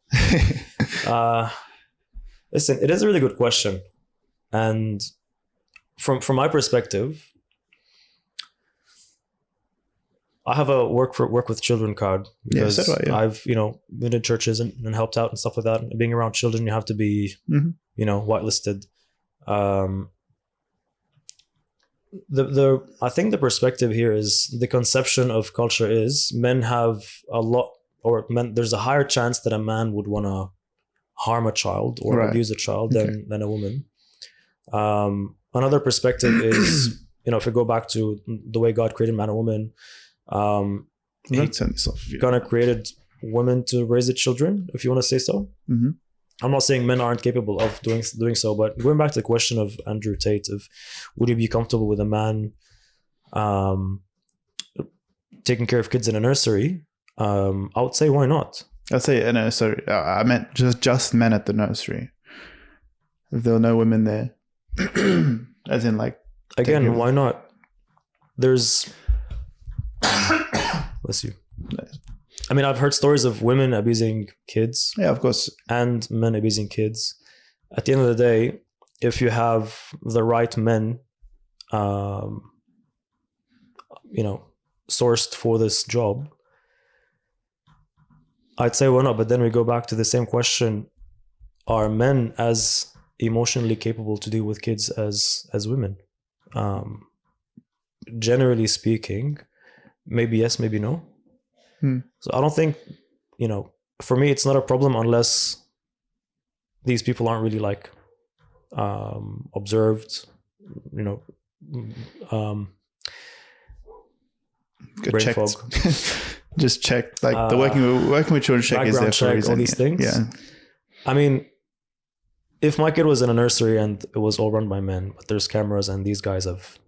Listen, it is a really good question, and from my perspective, I have a work with children card because so do I, yeah. I've been in churches and helped out and stuff like that. And being around children, you have to be Mhm. whitelisted. I think the perspective here is the conception of culture is men have a lot, or men, there's a higher chance that a man would want to harm a child or Right. abuse a child Okay. than a woman. Another perspective is, if you go back to the way God created man and woman, I'm going to turn this off. He kind of created women to raise the children, if you want to say so. Mm-hmm. I'm not saying men aren't capable of doing so, but going back to the question of Andrew Tate, of would you be comfortable with a man taking care of kids in a nursery? I would say, why not? I'd say, no, sorry. I meant just men at the nursery. If there were no women there. As in, like... Again, why not? There's... Bless you. I mean, I've heard stories of women abusing kids. Yeah, of course. And men abusing kids. At the end of the day, if you have the right men, sourced for this job, I'd say why not? But then we go back to the same question: are men as emotionally capable to deal with kids as women? Generally speaking, maybe yes, maybe no. So I don't think, for me, it's not a problem unless these people aren't really like observed, brain checked. fog. Just check, like the working with children check is there for a reason. All these things. Yeah. I mean, if my kid was in a nursery and it was all run by men, but there's cameras and these guys have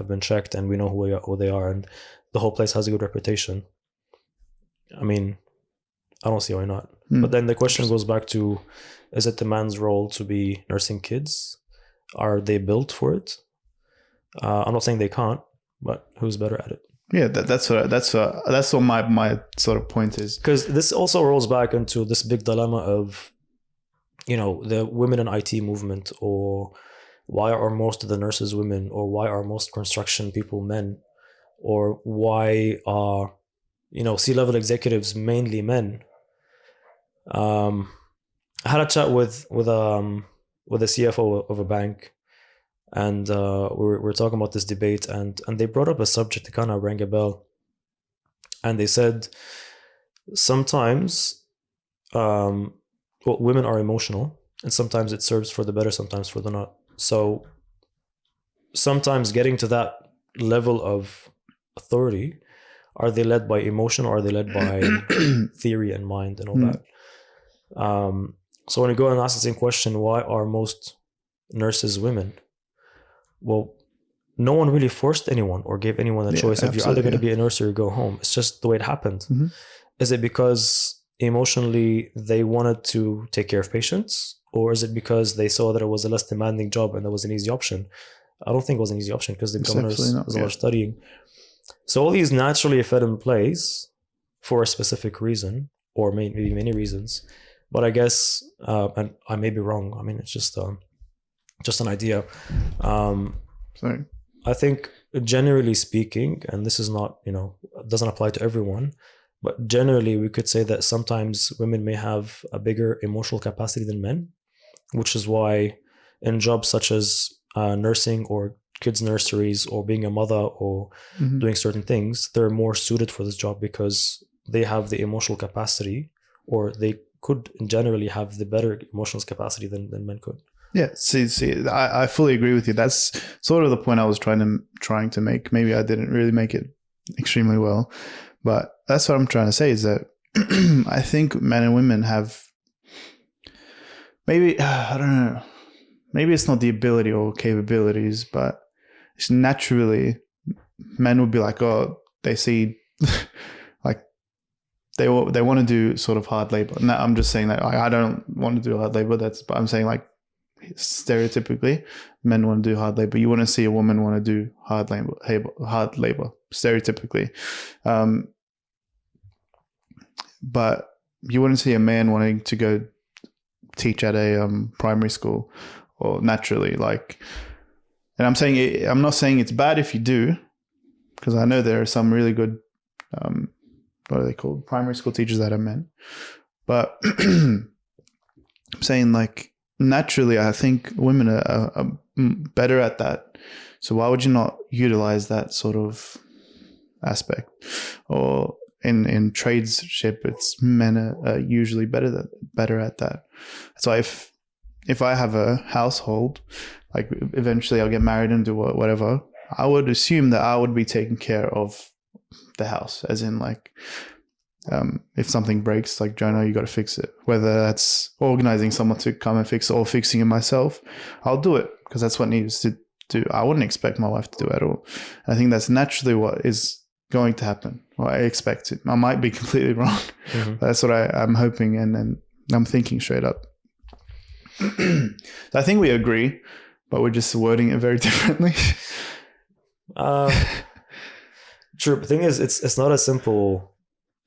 been checked and we know who they are and the whole place has a good reputation. I mean, I don't see why not. But then the question goes back to, is it the man's role to be nursing kids? Are they built for it? I'm not saying they can't, but who's better at it? Yeah, that's what my sort of point is. Because this also rolls back into this big dilemma of, the women in IT movement, or why are most of the nurses women, or why are most construction people men, or why are C-level executives mainly men. I had a chat with a CFO of a bank, and we're talking about this debate, and they brought up a subject that kind of rang a bell, and they said sometimes women are emotional, and sometimes it serves for the better, sometimes for the not. So sometimes getting to that level of authority, are they led by emotion or are they led by theory and mind and all that? So when you go and ask the same question, why are most nurses women? Well, no one really forced anyone or gave anyone a choice of you're either going to be a nurse or go home. It's just the way it happened. Mm-hmm. Is it because emotionally they wanted to take care of patients, or is it because they saw that it was a less demanding job and that was an easy option? I don't think it was an easy option because the governors was a lot of studying. So all these naturally fed in place for a specific reason, or maybe many reasons. But I guess, and I may be wrong. I mean, it's just an idea. Sorry. I think generally speaking, and this is not, doesn't apply to everyone, but generally we could say that sometimes women may have a bigger emotional capacity than men, which is why in jobs such as nursing or kids nurseries or being a mother or doing certain things, they're more suited for this job because they have the emotional capacity, or they could generally have the better emotional capacity than men could. Yeah, see, I fully agree with you. That's sort of the point I was trying to make. Maybe I didn't really make it extremely well, but that's what I'm trying to say is that I think men and women have maybe, I don't know, maybe it's not the ability or capabilities, but it's naturally men would be like, oh, they see like they want to do sort of hard labor. Now I'm just saying that I don't want to do hard labor. But I'm saying like stereotypically, men want to do hard labor. You want to see a woman want to do hard labor stereotypically, but you wouldn't see a man wanting to go teach at a primary school or naturally like. And I'm not saying it's bad if you do, because I know there are some really good, what are they called? Primary school teachers that are men. But I'm saying like naturally, I think women are better at that. So why would you not utilize that sort of aspect? Or in tradeship, it's men are usually better at that. So if I have a household, like eventually I'll get married and do whatever, I would assume that I would be taking care of the house, as in like, if something breaks, like Jonah, you got to fix it. Whether that's organizing someone to come and fix it or fixing it myself, I'll do it because that's what needs to do. I wouldn't expect my wife to do it at all. I think that's naturally what is going to happen. Or I expect it. I might be completely wrong. Mm-hmm. That's what I'm hoping, and I'm thinking straight up. So I think we agree, but we're just wording it very differently. True. The thing is, it's not a simple.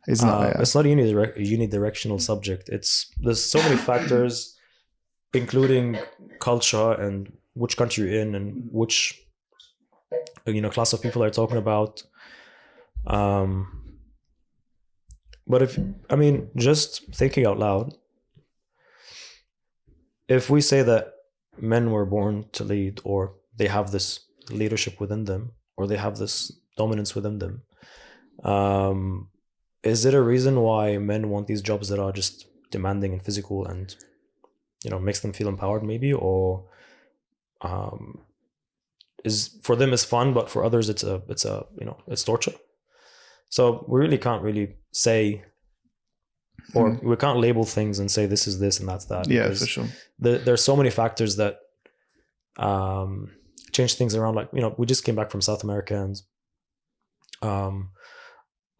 It's not. It's not a unidirectional subject. There's so many factors, including culture and which country you're in and which class of people are talking about. But just thinking out loud, if we say that men were born to lead, or they have this leadership within them, or they have this dominance within them, is it a reason why men want these jobs that are just demanding and physical and makes them feel empowered, maybe? Or is for them it's fun, but for others it's torture? So we really can't say, or we can't label things and say this is this and that's that. Yeah, for sure. There's so many factors that change things around. Like, we just came back from South America, and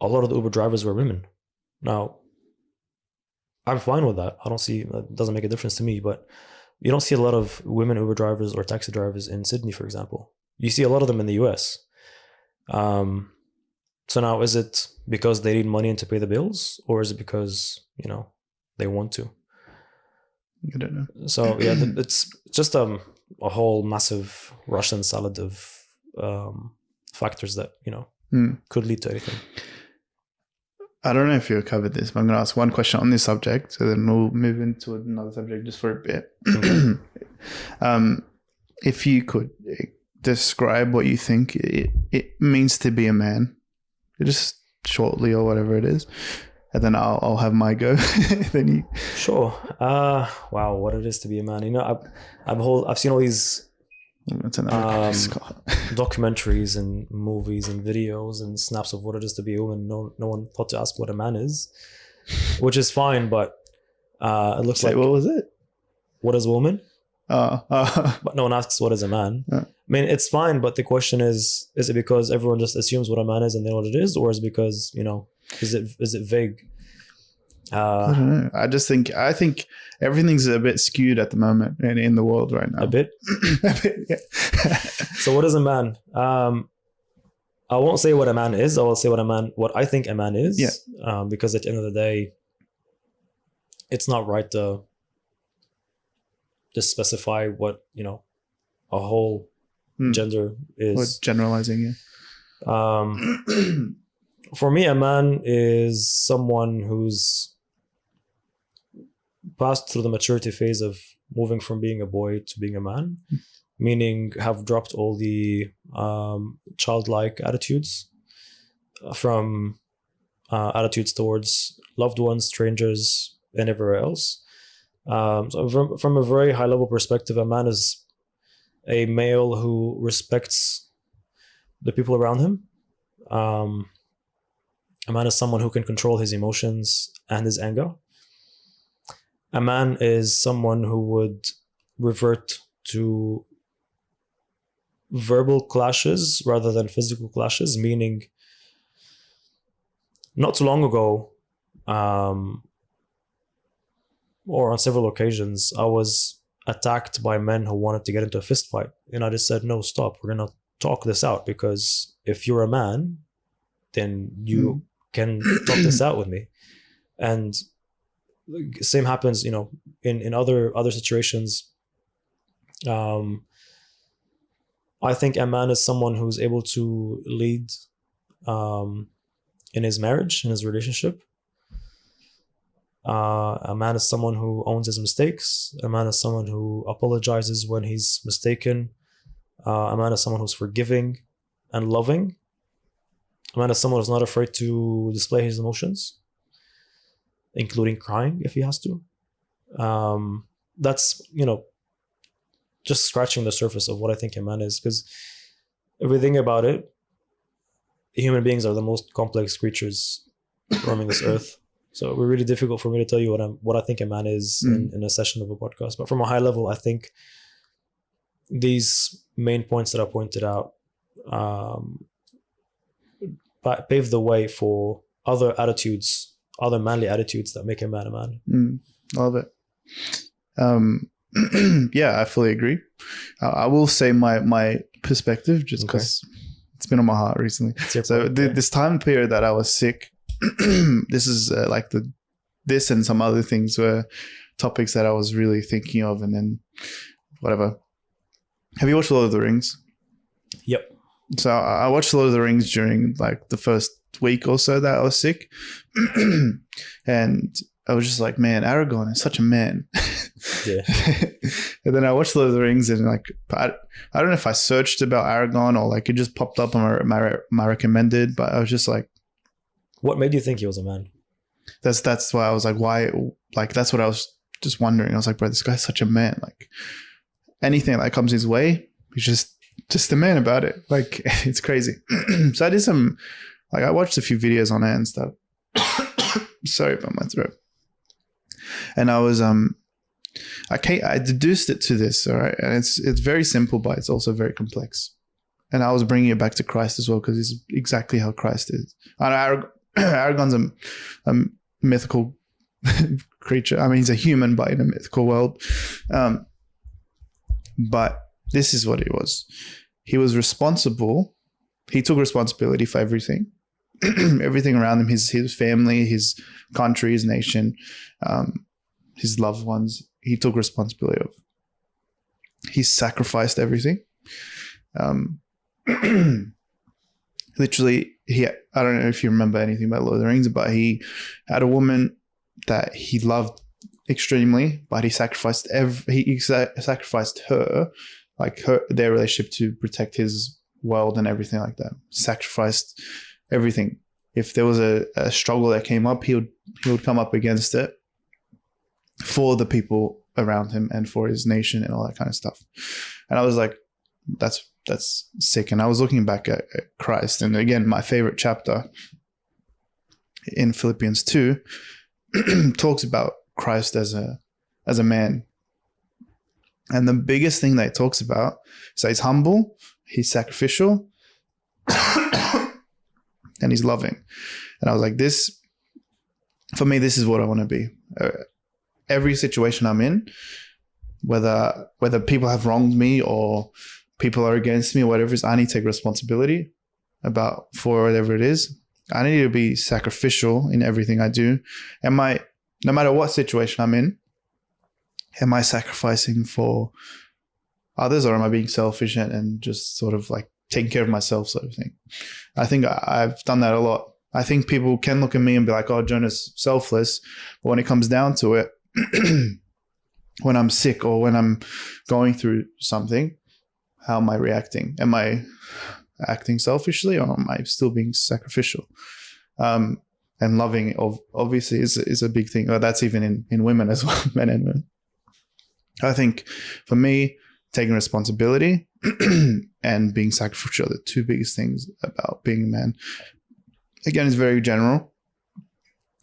a lot of the Uber drivers were women. Now, I'm fine with that. It doesn't make a difference to me, but you don't see a lot of women Uber drivers or taxi drivers in Sydney, for example. You see a lot of them in the US. So now, is it because they need money and to pay the bills, or is it because, they want to? I don't know. So yeah, it's just a whole massive Russian salad of factors that, could lead to anything. I don't know if you covered this, but I'm going to ask one question on this subject, so then we'll move into another subject just for a bit. Okay. If you could describe what you think it means to be a man, just shortly or whatever it is, and then I'll have my go. Then you. Sure. Wow, what it is to be a man. I've seen all these documentaries and movies and videos and snaps of what it is to be a woman. No one thought to ask what a man is, which is fine, but it looks like, what was it? What is a woman? But no one asks what is a man. I mean, it's fine, but the question is it because everyone just assumes what a man is and they know what it is, or is it because, is it vague? I don't know. I think everything's a bit skewed at the moment in the world right now. A bit? A bit, yeah. So what is a man? I won't say what a man is. I will say what I think a man is. Yeah. Because at the end of the day, it's not right to just specify what, a whole gender is. Or generalizing, yeah. For me, a man is someone who's passed through the maturity phase of moving from being a boy to being a man, meaning have dropped all the childlike attitudes from attitudes towards loved ones, strangers, and everywhere else. So from a very high level perspective, a man is a male who respects the people around him. A man is someone who can control his emotions and his anger. A man is someone who would revert to verbal clashes rather than physical clashes, meaning not too long ago, or on several occasions, I was attacked by men who wanted to get into a fist fight. And I just said, no, stop. We're going to talk this out, because if you're a man, then you can talk this out with me. And same happens, in other situations. I think a man is someone who's able to lead in his marriage, in his relationship. A man is someone who owns his mistakes. A man is someone who apologizes when he's mistaken. A man is someone who's forgiving and loving. A man is someone who's not afraid to display his emotions, including crying if he has to. That's, just scratching the surface of what I think a man is, because if we think about it, human beings are the most complex creatures roaming this earth. So it would be really difficult for me to tell you what I think a man is in a session of a podcast. But from a high level, I think these main points that I pointed out pave the way for other attitudes, other manly attitudes that make a man a man. Love it. Yeah, I fully agree. I will say my perspective, just because it's been on my heart recently. So this time period that I was sick, this is this and some other things were topics that I was really thinking of, and then whatever. Have you watched Lord of the Rings? Yep. So I watched Lord of the Rings during the first week or so that I was sick, and I was just like, man, Aragorn is such a man. Yeah. And then I watched Lord of the Rings, and I don't know if I searched about Aragorn or it just popped up on my recommended, but I was just like, what made you think he was a man? That's why I was like, why? That's what I was just wondering. I was like, bro, this guy's such a man. Anything that comes his way, he's just a man about it. It's crazy. So I did some, I watched a few videos on it and stuff. Sorry about my throat. And I was I deduced it to this, all right, and it's very simple, but it's also very complex. And I was bringing it back to Christ as well, because it's exactly how Christ is. I know Aragorn's a mythical creature. I mean, he's a human, but in a mythical world. But this is what he was. He was responsible. He took responsibility for everything. Everything around him, his family, his country, his nation, his loved ones, he took responsibility of. He sacrificed everything. Literally, I don't know if you remember anything about Lord of the Rings, but he had a woman that he loved extremely, but he sacrificed he sacrificed her, their relationship, to protect his world and everything like that. Sacrificed everything. If there was a struggle that came up, he would come up against it for the people around him and for his nation and all that kind of stuff. And I was like, that's sick. And I was looking back at Christ, and again, my favorite chapter in Philippians 2 talks about Christ as a man. And the biggest thing that it talks about is that he's humble, he's sacrificial, and he's loving. And I was like, for me, this is what I want to be. Every situation I'm in, whether people have wronged me or people are against me or whatever it is, I need to take responsibility for whatever it is. I need to be sacrificial in everything I do. No matter what situation I'm in, am I sacrificing for others, or am I being selfish and just sort of taking care of myself, sort of thing? I think I've done that a lot. I think people can look at me and be like, oh, Jonah's selfless. But when it comes down to it, when I'm sick or when I'm going through something, how am I reacting? Am I acting selfishly, or am I still being sacrificial? And loving, obviously, is a big thing. That's even in women as well, men and women. I think for me, taking responsibility and being sacrificial are the two biggest things about being a man. Again, it's very general.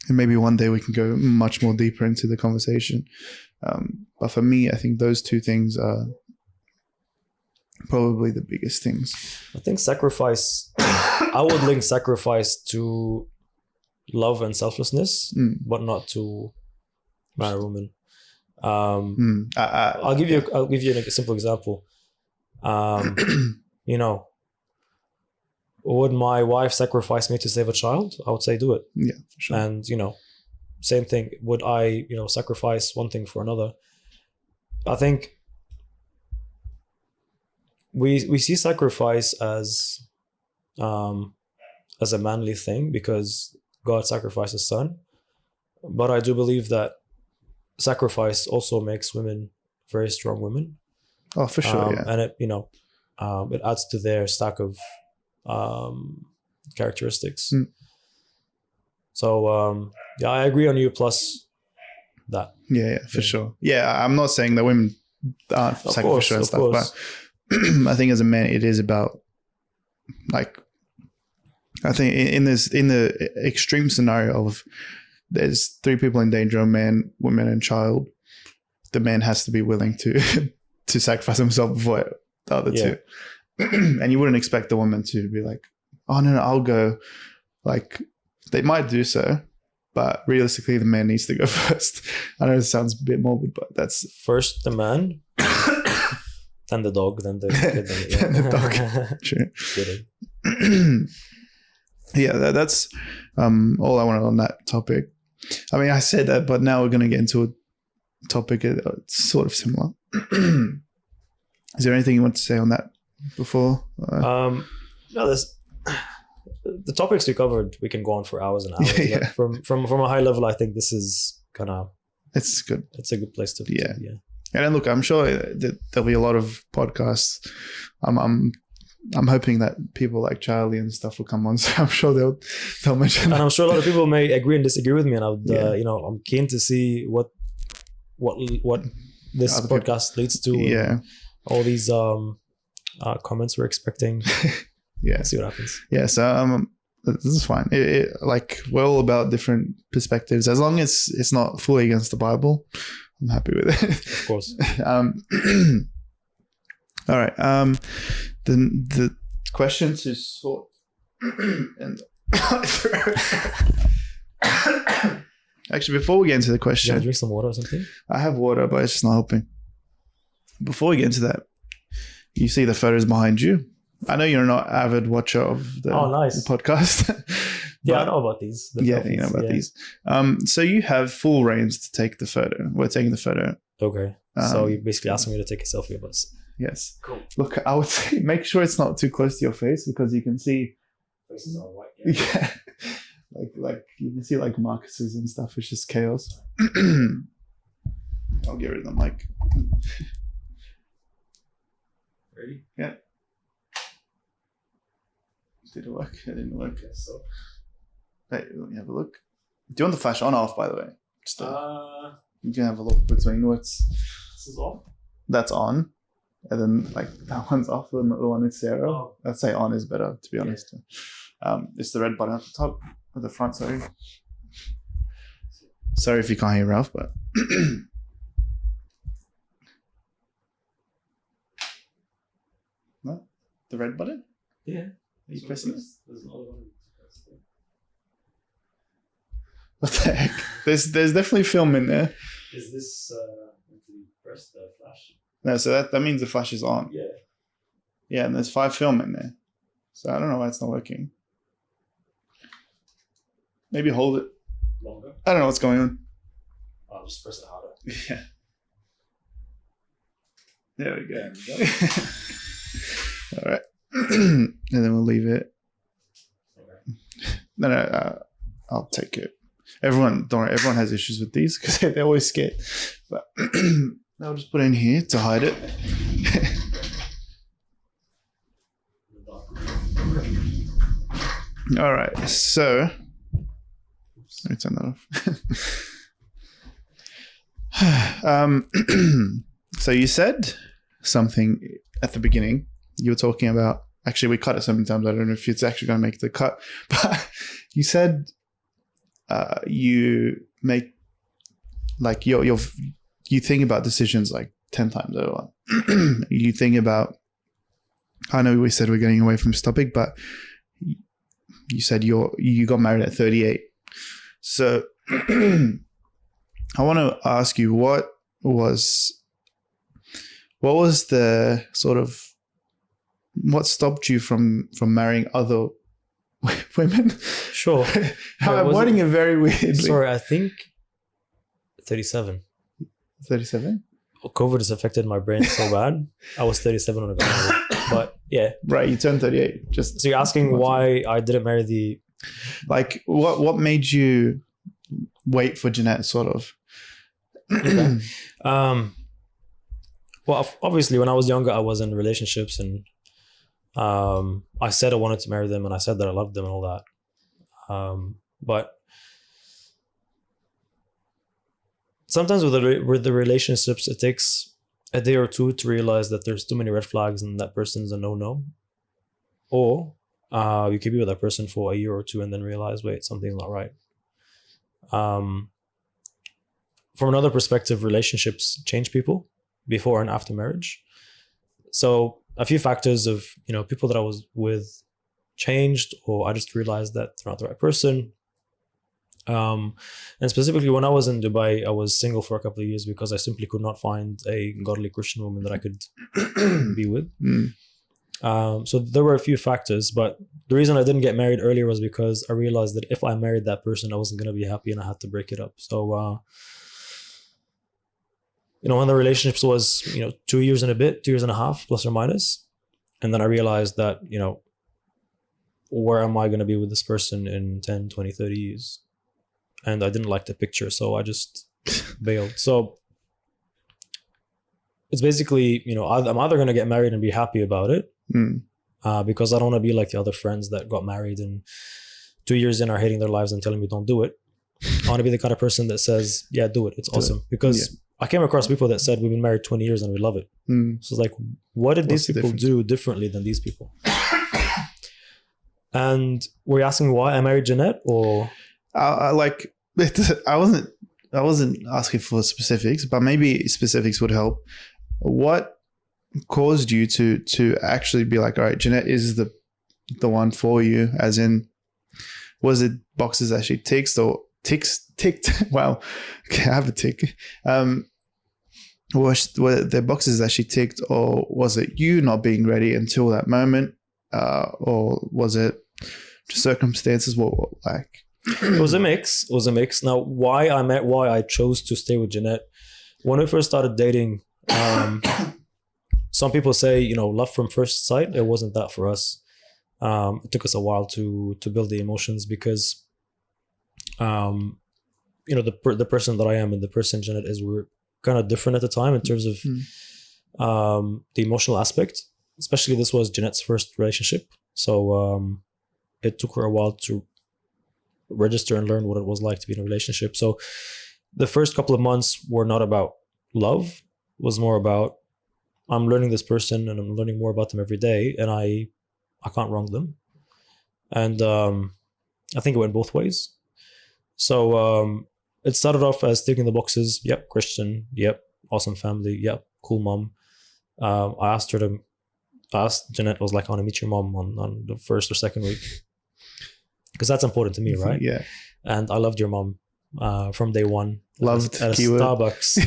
And maybe one day we can go much more deeper into the conversation. But for me, I think those two things are probably the biggest things. I think sacrifice, I would link sacrifice to love and selflessness, but not to marry a woman. I'll give you a simple example. You know, would my wife sacrifice me to save a child? I would say do it. Yeah, for sure. And, you know, same thing. Would I, you know, sacrifice one thing for another? I think we see sacrifice as a manly thing because God sacrificed his son. But I do believe that sacrifice also makes women very strong women. Oh, for sure, yeah. And it, you know, it adds to their stack of characteristics. So yeah, I agree on you. Plus that. Yeah, for sure. Yeah, I'm not saying that women aren't sacrificial and stuff, but I think as a man, it is about like. I think in the extreme scenario of there's 3 people in danger, a man, woman, and child, the man has to be willing to to sacrifice himself before the other two. And you wouldn't expect the woman to be like, oh no, I'll go. Like they might do so, but realistically the man needs to go first. I know it sounds a bit morbid, but that's first the man, then the dog, then the kid, then the dog. True. Yeah, that's all I wanted on that topic. I mean, I said that, but now we're going to get into a topic sort of similar. Is there anything you want to say on that before? No, the topics we covered, we can go on for hours and hours. Yeah. From a high level, I think this is kind of... It's good. It's a good place to be. Yeah. And then look, I'm sure that there'll be a lot of podcasts. I'm hoping that people like Charlie and stuff will come on, so I'm sure they'll mention that. And I'm sure a lot of people may agree and disagree with me, and I would, you know, I'm keen to see what this podcast leads to. Yeah, all these comments we're expecting. Yeah, let's see what happens. Yeah, so this is fine. Like we're all about different perspectives. As long as it's not fully against the Bible, I'm happy with it. Of course. All right. The question to sort and actually, before we get into the question, drink some water or something. I have water, but it's just not helping. Before we get into that, you see the photos behind you. I know you're not an avid watcher of the podcast. Yeah, I know about these. You know about these. So you have full reins to take the photo. We're taking the photo. Okay. So you're basically asking me to take a selfie of us. Yes. Cool. Look, I would say make sure it's not too close to your face because you can see. Faces are white. Yeah. like you can see like Marcus's and stuff. It's just chaos. I'll get rid of them. Like. Ready? Yeah. Did it work? It didn't work. So. Wait, let me have a look. Do you want the flash on or off, by the way? You can have a look between what's. This is off? That's on. And then like that one's off, the one with Sarah. Oh. I'd say on is better, to be honest. Yeah. It's the red button at the top, at the front, sorry. Sorry if you can't hear Ralph, but... No? The red button? Yeah. Are you pressing it? There's another one. What the heck? There's definitely film in there. Is this press the flash? No, so that means the flash is on. Yeah. Yeah, and there's 5 film in there. So I don't know why it's not working. Maybe hold it Longer? I don't know what's going on. I'll just press it harder. Yeah. There we go. All right. And then we'll leave it. Okay. No, I'll take it. Everyone has issues with these because they're always scared. But I'll just put it in here to hide it. All right. So let me turn that off. So you said something at the beginning. You were talking about. Actually, we cut it so many times. I don't know if it's actually going to make the cut. But you said you make like you think about decisions like 10 times over. You think about I know we said we're getting away from this topic, but you said you got married at 38. So I want to ask you, what was the sort of, what stopped you from marrying other women? Sure. I'm wording it very weirdly. Sorry, I think 37. 37? COVID has affected my brain so bad. I was 37 when I got married. But yeah. Right, you turned 38. So you're asking why I didn't marry the... Like, what made you wait for Jeanette, sort of? Okay. Well, obviously, when I was younger, I was in relationships, and I said I wanted to marry them, and I said that I loved them and all that. But sometimes with the relationships, it takes a day or two to realize that there's too many red flags and that person's a no-no. Or you could be with that person for a year or two and then realize, wait, something's not right. From another perspective, relationships change people before and after marriage. So a few factors of, people that I was with changed, or I just realized that they're not the right person. And specifically when I was in Dubai, I was single for a couple of years because I simply could not find a godly Christian woman that I could be with. So there were a few factors, but the reason I didn't get married earlier was because I realized that if I married that person, I wasn't going to be happy and I had to break it up. So, when the relationship was, 2 years and a bit, 2 years and a half, plus or minus. And then I realized that, where am I going to be with this person in 10, 20, 30 years? And I didn't like the picture, so I just bailed. So it's basically, I'm either going to get married and be happy about it, because I don't want to be like the other friends that got married and 2 years in are hating their lives and telling me don't do it. I want to be the kind of person that says, yeah, do it. It's awesome. Because I came across people that said, we've been married 20 years and we love it. So it's like, what did these people do differently than these people? And were you asking why I married Jeanette, or? I wasn't asking for specifics, but maybe specifics would help. What caused you to actually be like, all right, Jeanette is the one for you? As in, was it boxes that she ticked? Wow, okay, I have a tick. Were there boxes that she ticked, or was it you not being ready until that moment, or was it just circumstances? What like? It was a mix. Now, why I chose to stay with Jeanette. When we first started dating, some people say, love from first sight. It wasn't that for us. It took us a while to build the emotions because, the person that I am and the person Jeanette is, were kind of different at the time in terms of the emotional aspect. Especially this was Jeanette's first relationship. So it took her a while to register and learn what it was like to be in a relationship. So the first couple of months were not about love. It was more about, I'm learning this person and I'm learning more about them every day, and I can't wrong them. And I think it went both ways. So it started off as ticking the boxes. Yep, Christian. Yep, awesome family. Yep, cool mom. I asked Jeanette, was like, I want to meet your mom on the first or second week. Because that's important to me, right? Yeah. And I loved your mom from day one. Loved at a keyword. Starbucks.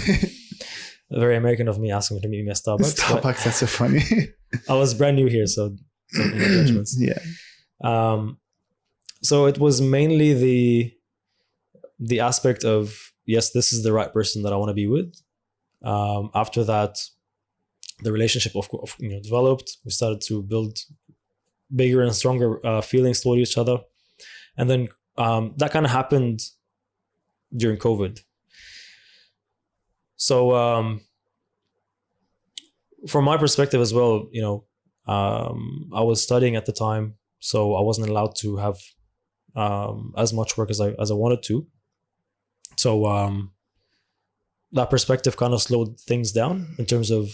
Very American of me asking her to meet me at Starbucks. Starbucks, that's so funny. I was brand new here, so no judgments. Yeah. So it was mainly the aspect of, yes, this is the right person that I want to be with. After that, the relationship developed. We started to build bigger and stronger feelings toward each other. And then that kind of happened during COVID. So from my perspective as well, I was studying at the time, so I wasn't allowed to have as much work as I wanted to. So that perspective kind of slowed things down in terms of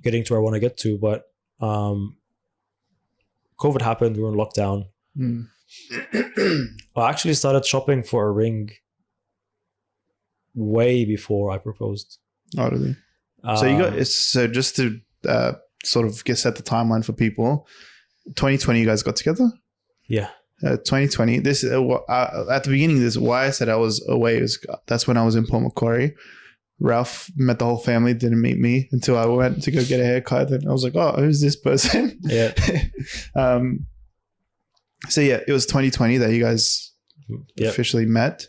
getting to where I want to get to. But COVID happened, we were in lockdown. I actually started shopping for a ring way before I proposed. Oh, really? So just to sort of set the timeline for people. 2020, you guys got together. Yeah. 2020. This at the beginning. This why I said I was away. That's when I was in Port Macquarie. Ralph met the whole family, didn't meet me until I went to go get a haircut. And I was like, oh, who's this person? Yeah. So yeah, it was 2020 that you guys officially met.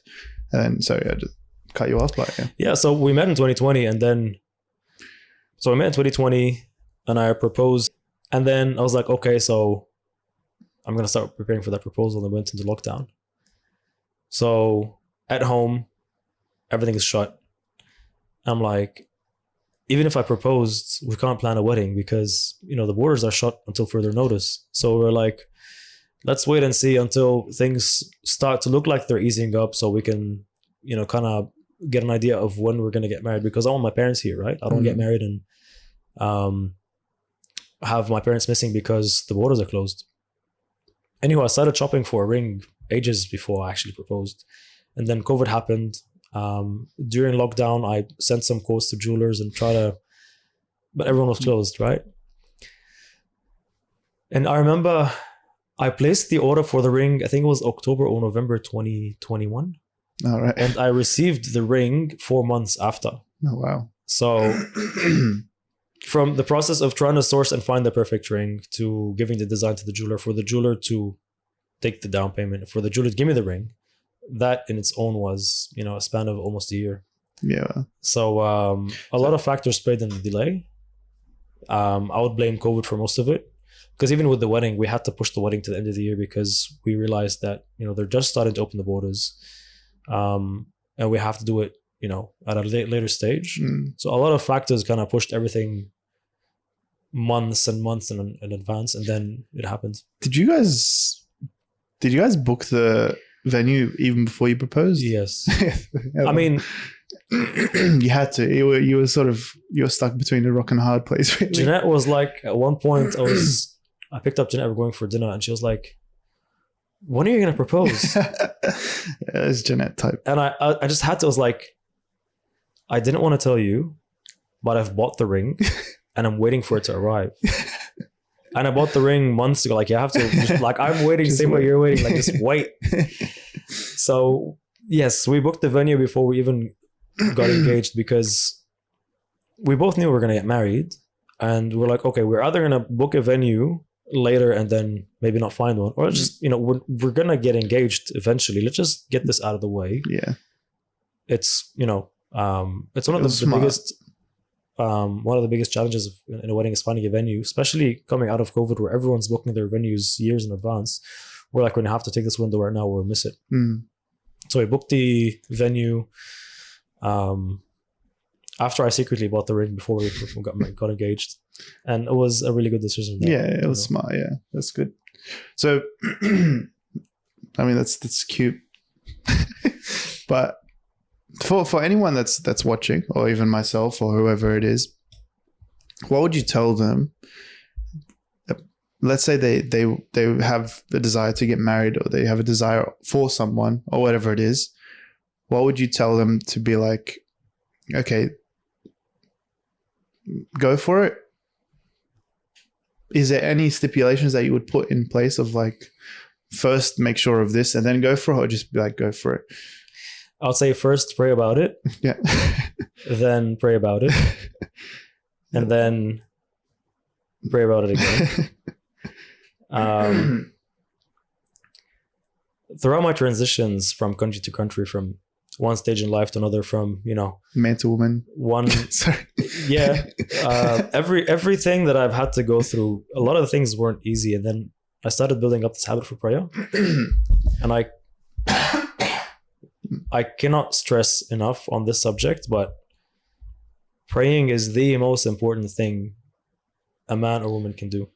And sorry, I just cut you off, but yeah. Yeah, so we met in 2020 and then, so we met in 2020 and I proposed. And then I was like, okay, so I'm going to start preparing for that proposal, and went into lockdown. So at home, everything is shut. I'm like, even if I proposed, we can't plan a wedding because, the borders are shut until further notice. So we're like, let's wait and see until things start to look like they're easing up so we can, kind of get an idea of when we're going to get married, because I want my parents here, right? I don't get married and have my parents missing because the borders are closed. Anyway, I started shopping for a ring ages before I actually proposed. And then COVID happened. During lockdown, I sent some quotes to jewelers and but everyone was closed, right? And I remember I placed the order for the ring, I think it was October or November 2021. All right. And I received the ring 4 months after. Oh, wow. So from the process of trying to source and find the perfect ring to giving the design to the jeweler, for the jeweler to take the down payment, for the jeweler to give me the ring, that in its own was, a span of almost a year. Yeah. So a lot of factors played in the delay. I would blame COVID for most of it, because even with the wedding, we had to push the wedding to the end of the year because we realized that, they're just starting to open the borders. And we have to do it, at a later stage. So a lot of factors kind of pushed everything months and months in advance, and then it happened. Did you guys book the venue even before you proposed? Yes. I mean, you had to. You were stuck between a rock and a hard place. Really. Jeanette was like, at one point, I picked up Jeanette. We're going for dinner, and she was like, "When are you going to propose?" It's Jeanette type. And I just had to. I was like, I didn't want to tell you, but I've bought the ring, and I'm waiting for it to arrive. And I bought the ring months ago. Like, you have to, I'm waiting, same way you're waiting. Like, just wait. So, yes, we booked the venue before we even got engaged, because we both knew we were going to get married. And we're like, okay, we're either going to book a venue later and then maybe not find one, or just, we're going to get engaged eventually. Let's just get this out of the way. Yeah. It's, it's one of the biggest... one of the biggest challenges in a wedding is finding a venue, especially coming out of COVID, where everyone's booking their venues years in advance. We're like, we're going to have to take this window right now or we'll miss it. So we booked the venue after I secretly bought the ring before we got engaged. And it was a really good decision. It was smart. Yeah, that's good. So, I mean, that's cute. But for anyone that's watching, or even myself or whoever it is, what would you tell them? Let's say they have the desire to get married, or they have a desire for someone, or whatever it is. What would you tell them to be like, okay, go for it? Is there any stipulations that you would put in place of like, first make sure of this and then go for it, or just be like, go for it? I'll say first pray about it. Yeah. Then pray about it. And then pray about it again. Throughout my transitions from country to country, from one stage in life to another, from, man to woman. One. Sorry. Yeah. Everything that I've had to go through, a lot of the things weren't easy. And then I started building up this habit for prayer. And I cannot stress enough on this subject, but praying is the most important thing a man or woman can do.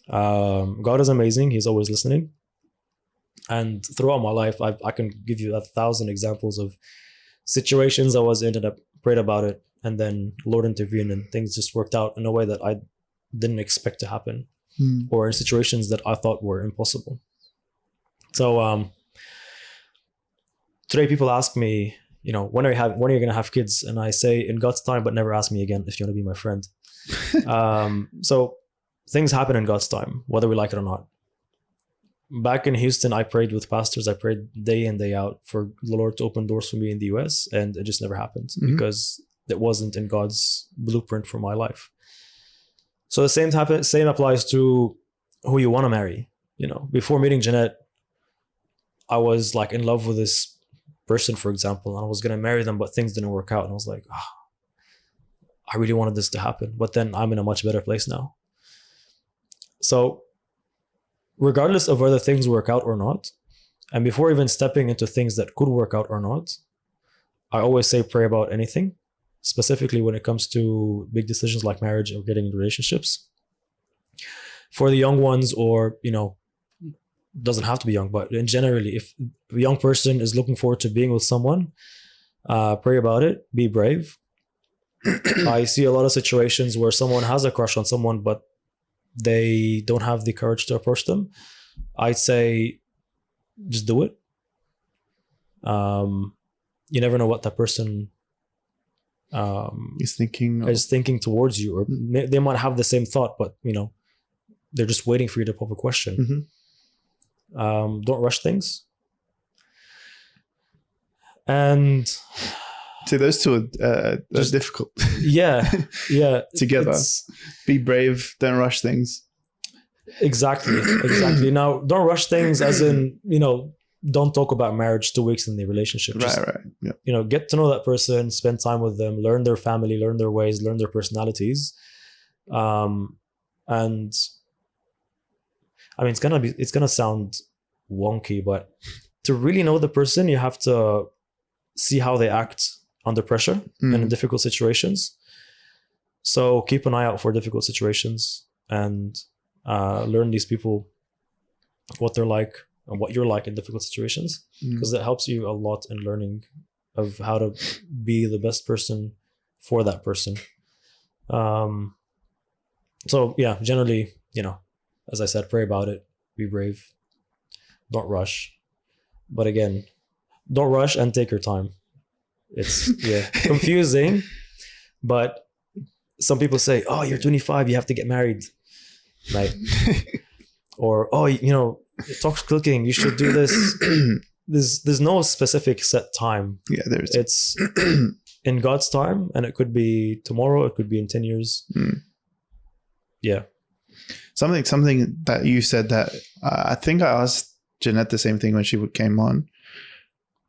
God is amazing. He's always listening. And throughout my life, I can give you 1,000 examples of situations I was in and I prayed about it, and then Lord intervened and things just worked out in a way that I didn't expect to happen, or in situations that I thought were impossible. So today people ask me, when are you going to have kids? And I say, in God's time, but never ask me again if you want to be my friend. So things happen in God's time, whether we like it or not. Back in Houston, I prayed with pastors. I prayed day in, day out for the Lord to open doors for me in the US, and it just never happened because it wasn't in God's blueprint for my life. So the same applies to who you want to marry. You know, before meeting Jeanette, I was like in love with this person, for example, and I was going to marry them, but things didn't work out. And I was like, I really wanted this to happen, but then I'm in a much better place now. So regardless of whether things work out or not, and before even stepping into things that could work out or not, I always say pray about anything, specifically when it comes to big decisions like marriage or getting into relationships. For the young ones, or, you know, doesn't have to be young, but in generally, if a young person is looking forward to being with someone, pray about it, be brave. I see a lot of situations where someone has a crush on someone, but they don't have the courage to approach them. I'd say just do it. You never know what that person is thinking towards you, or they might have the same thought, but, you know, they're just waiting for you to pop a question. Don't rush things. And see, those two are difficult. Yeah. Together. Be brave, don't rush things. Exactly. Now, don't rush things as in, you know, don't talk about marriage 2 weeks in the relationship. Just, right. Yeah. You know, get to know that person, spend time with them, learn their family, learn their ways, learn their personalities. And I mean, it's gonna sound wonky, but to really know the person, you have to see how they act under pressure and in difficult situations. So keep an eye out for difficult situations and learn these people, what they're like and what you're like in difficult situations, because that helps you a lot in learning of how to be the best person for that person. So yeah, generally, you know, as I said, pray about it, be brave, don't rush. But again, don't rush and take your time. It's confusing, but some people say, oh, you're 25, you have to get married, right? Or, oh, you know, talk's clicking, you should do this. There's no specific set time. Yeah, there's. It's in God's time, and it could be tomorrow, it could be in 10 years. Yeah. Something that you said that I think I asked Jeanette the same thing when she came on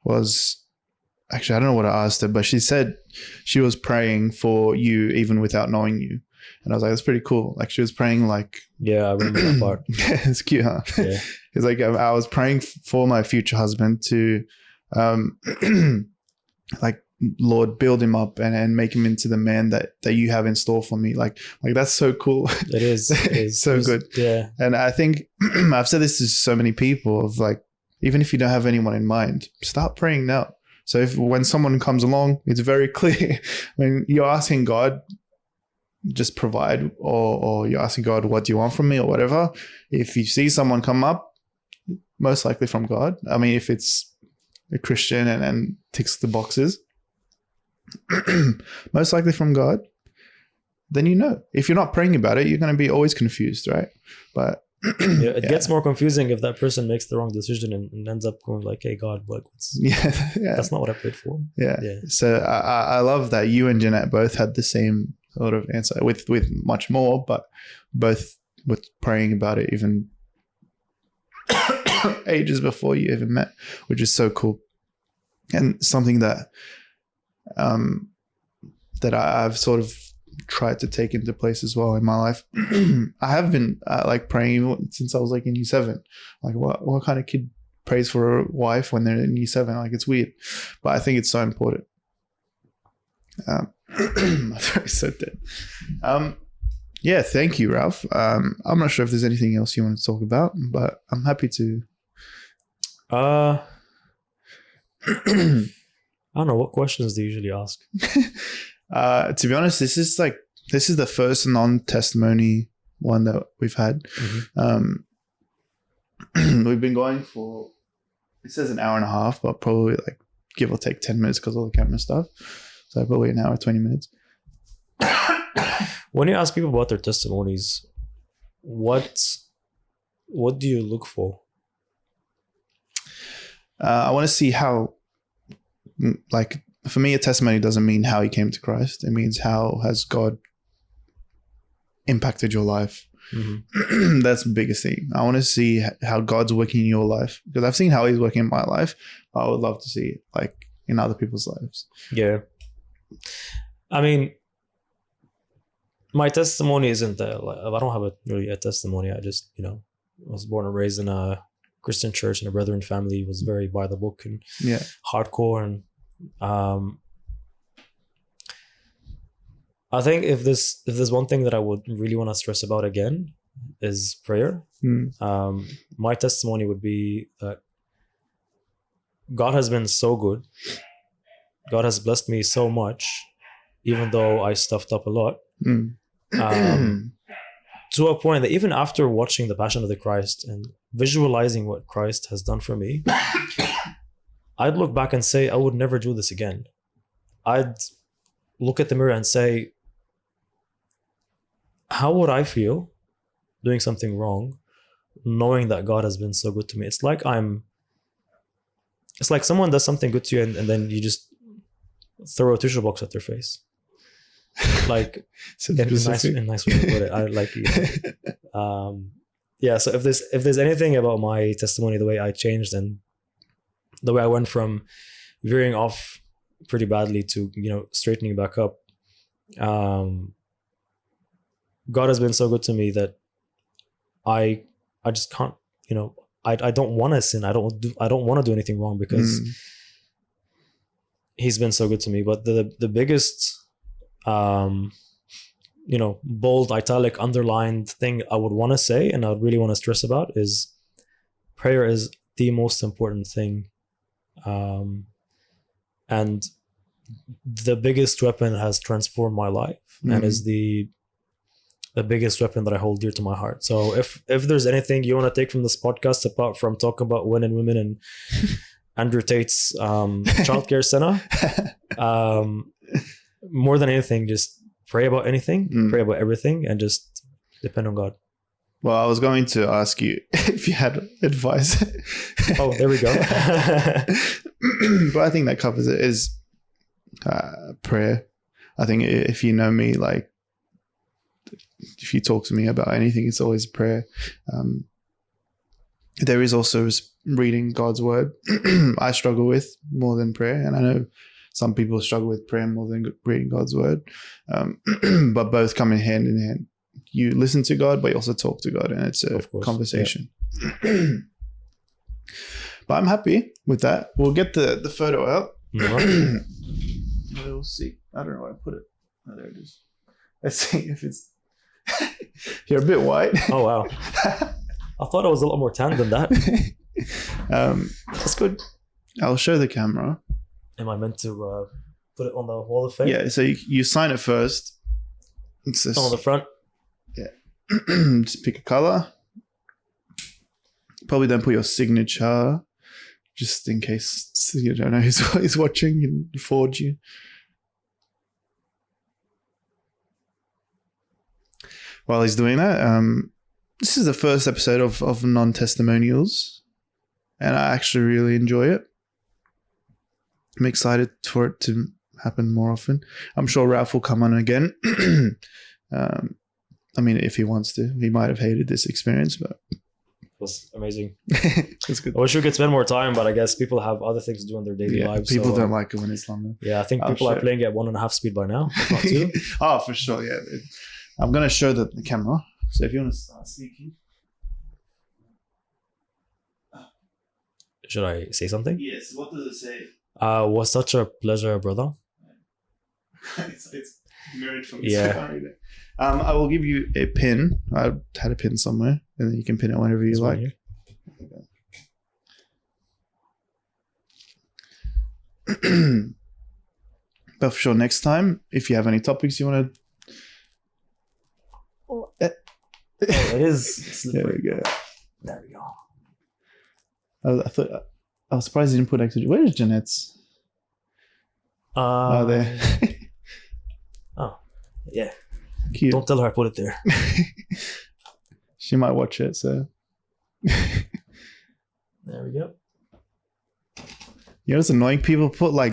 was, actually, I don't know what I asked her, but she said she was praying for you even without knowing you. And I was like, that's pretty cool. Like, she was praying like... Yeah, I remember that part. It's cute, huh? Yeah. It's like, I was praying for my future husband to, like, Lord, build him up and make him into the man that you have in store for me. Like that's so cool. It is. So good. Yeah. And I think I've said this to so many people of like, even if you don't have anyone in mind, start praying now. So when someone comes along, it's very clear. When you're asking God, just provide, or you're asking God, what do you want from me or whatever. If you see someone come up, most likely from God. I mean, if it's a Christian and ticks the boxes, most likely from God, then you know. If you're not praying about it, you're going to be always confused, right? But it gets more confusing if that person makes the wrong decision and ends up going like, hey, God, like, that's not what I prayed for. Yeah. So I love that you and Jeanette both had the same sort of answer with much more, but both with praying about it even ages before you even met, which is so cool. And something that I've sort of tried to take into place as well in my life. I have been like praying since I was like in year 7. Like what kind of kid prays for a wife when they're in year 7? Like, it's weird, but I think it's so important. My throat is so dead. Yeah, thank you, Ralph. I'm not sure if there's anything else you want to talk about, but I'm happy to. I don't know, what questions do you usually ask? To be honest, this is the first non-testimony one that we've had. We've been going for, it says an hour and a half, but probably like give or take 10 minutes because of all the camera stuff. So probably an hour, 20 minutes. When you ask people about their testimonies, what do you look for? I want to see how, like, for me, a testimony doesn't mean how you came to Christ. It means how has God impacted your life. Mm-hmm. That's the biggest thing. I want to see how God's working in your life, because I've seen how he's working in my life. I would love to see it like in other people's lives. Yeah. I mean, my testimony isn't that, like, I don't have really a testimony. I just, was born and raised in a Christian church and a brethren family, was very by the book and hardcore. And I think if there's one thing that I would really want to stress about again is prayer. My testimony would be that God has been so good. God has blessed me so much, even though I stuffed up a lot. To a point that even after watching The Passion of the Christ and visualizing what Christ has done for me, I'd look back and say, I would never do this again. I'd look at the mirror and say, how would I feel doing something wrong, knowing that God has been so good to me? It's like someone does something good to you and then you just throw a tissue box at their face. Like, in a nice way to put it. I like yeah. So if there's anything about my testimony, the way I changed and the way I went from veering off pretty badly to straightening back up, God has been so good to me that I just can't. I don't want to sin. I don't want to do anything wrong because He's been so good to me. But the biggest bold, italic, underlined thing I would want to say and I would really want to stress about is prayer is the most important thing. And the biggest weapon has transformed my life and is the biggest weapon that I hold dear to my heart. So if there's anything you want to take from this podcast apart from talking about women and Andrew Tate's childcare center, more than anything, just pray about anything, pray about everything, and just depend on God. Well, I was going to ask you if you had advice. Oh, there we go. But I think that covers it, is prayer. I think if you know me, like, if you talk to me about anything, it's always prayer. There is also reading God's word. I struggle with more than prayer, and I know some people struggle with prayer more than reading God's word, but both come in hand. You listen to God, but you also talk to God, and it's a conversation. Yeah. But I'm happy with that. We'll get the photo out. We'll see. I don't know where I put it. Oh, there it is. Let's see if it's... You're a bit white. Oh, wow. I thought I was a lot more tan than that. That's good. I'll show the camera. Am I meant to put it on the wall of fame? Yeah, so you sign it first. It's this, on the front? Yeah. Just pick a color. Probably don't put your signature, just in case you don't know who's watching and forge you. While he's doing that, this is the first episode of Non-Testimonials, and I actually really enjoy it. I'm excited for it to happen more often. I'm sure Ralph will come on again. I mean, if he wants to. He might have hated this experience, but... It was amazing. It's good. I wish we could spend more time, but I guess people have other things to do in their daily lives. People don't like it when it's longer. Yeah, I think people are playing at 1.5 speed by now, if not 2. Oh, for sure, yeah. I'm going to show the camera. So if you want to start speaking... Should I say something? Yes, what does it say? Was such a pleasure, brother. it's mirrored from yeah. I will give you a pin. I had a pin somewhere, and then you can pin it whenever you like. But for sure, next time, if you have any topics you want to... Oh, it is slippery. There we go. There we go. I was surprised you didn't put extra... Where's Jeanette's? Oh, there. Oh, yeah. Cute. Don't tell her I put it there. She might watch it, so. There we go. You know, it's annoying. People put like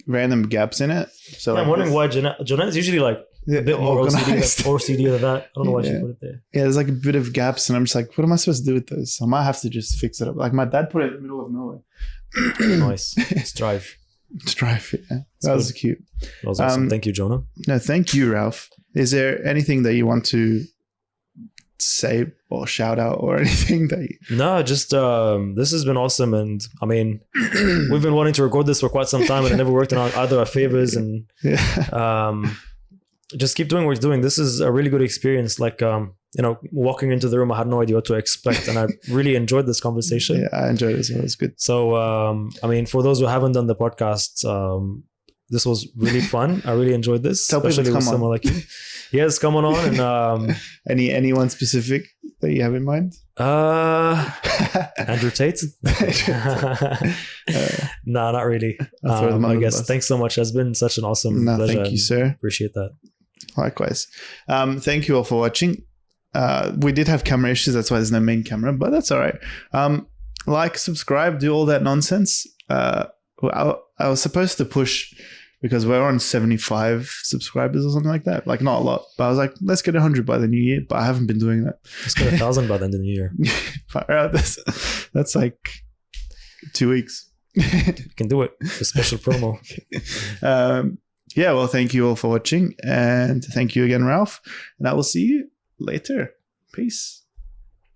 random gaps in it. So Yeah, I'm wondering why Jonah is usually like a bit more OCD than that. I don't know why she put it there. Yeah, there's like a bit of gaps, and I'm just like, what am I supposed to do with this? I might have to just fix it up. Like my dad put it in the middle of nowhere. Nice. Strive. Strive, yeah. That was cute. That was awesome. Thank you, Jonah. No, thank you, Ralph. Is there anything that you want to say or shout out or anything that you... No, just this has been awesome, and I mean we've been wanting to record this for quite some time and it never worked in either our favors, and just keep doing what you're doing. This is a really good experience. Like walking into the room, I had no idea what to expect, and I really enjoyed this conversation. Yeah, I enjoyed it as well. It's good. So I mean, for those who haven't done the podcast, this was really fun. I really enjoyed this. Tell people to come someone like you. Yes, come on. And anyone specific that you have in mind? Andrew Tate? No, not really. I guess. Thanks so much. It's been such an awesome pleasure. Thank you, sir. Appreciate that. Likewise. Thank you all for watching. We did have camera issues. That's why there's no main camera, but that's all right. Like, subscribe, do all that nonsense. I was supposed to push, because we're on 75 subscribers or something like that. Like, not a lot. But I was like, let's get 100 by the new year. But I haven't been doing that. Let's get 1,000 by the end of the year. That's like 2 weeks. You can do it. It's a special promo. Yeah, well, thank you all for watching. And thank you again, Ralph. And I will see you later. Peace.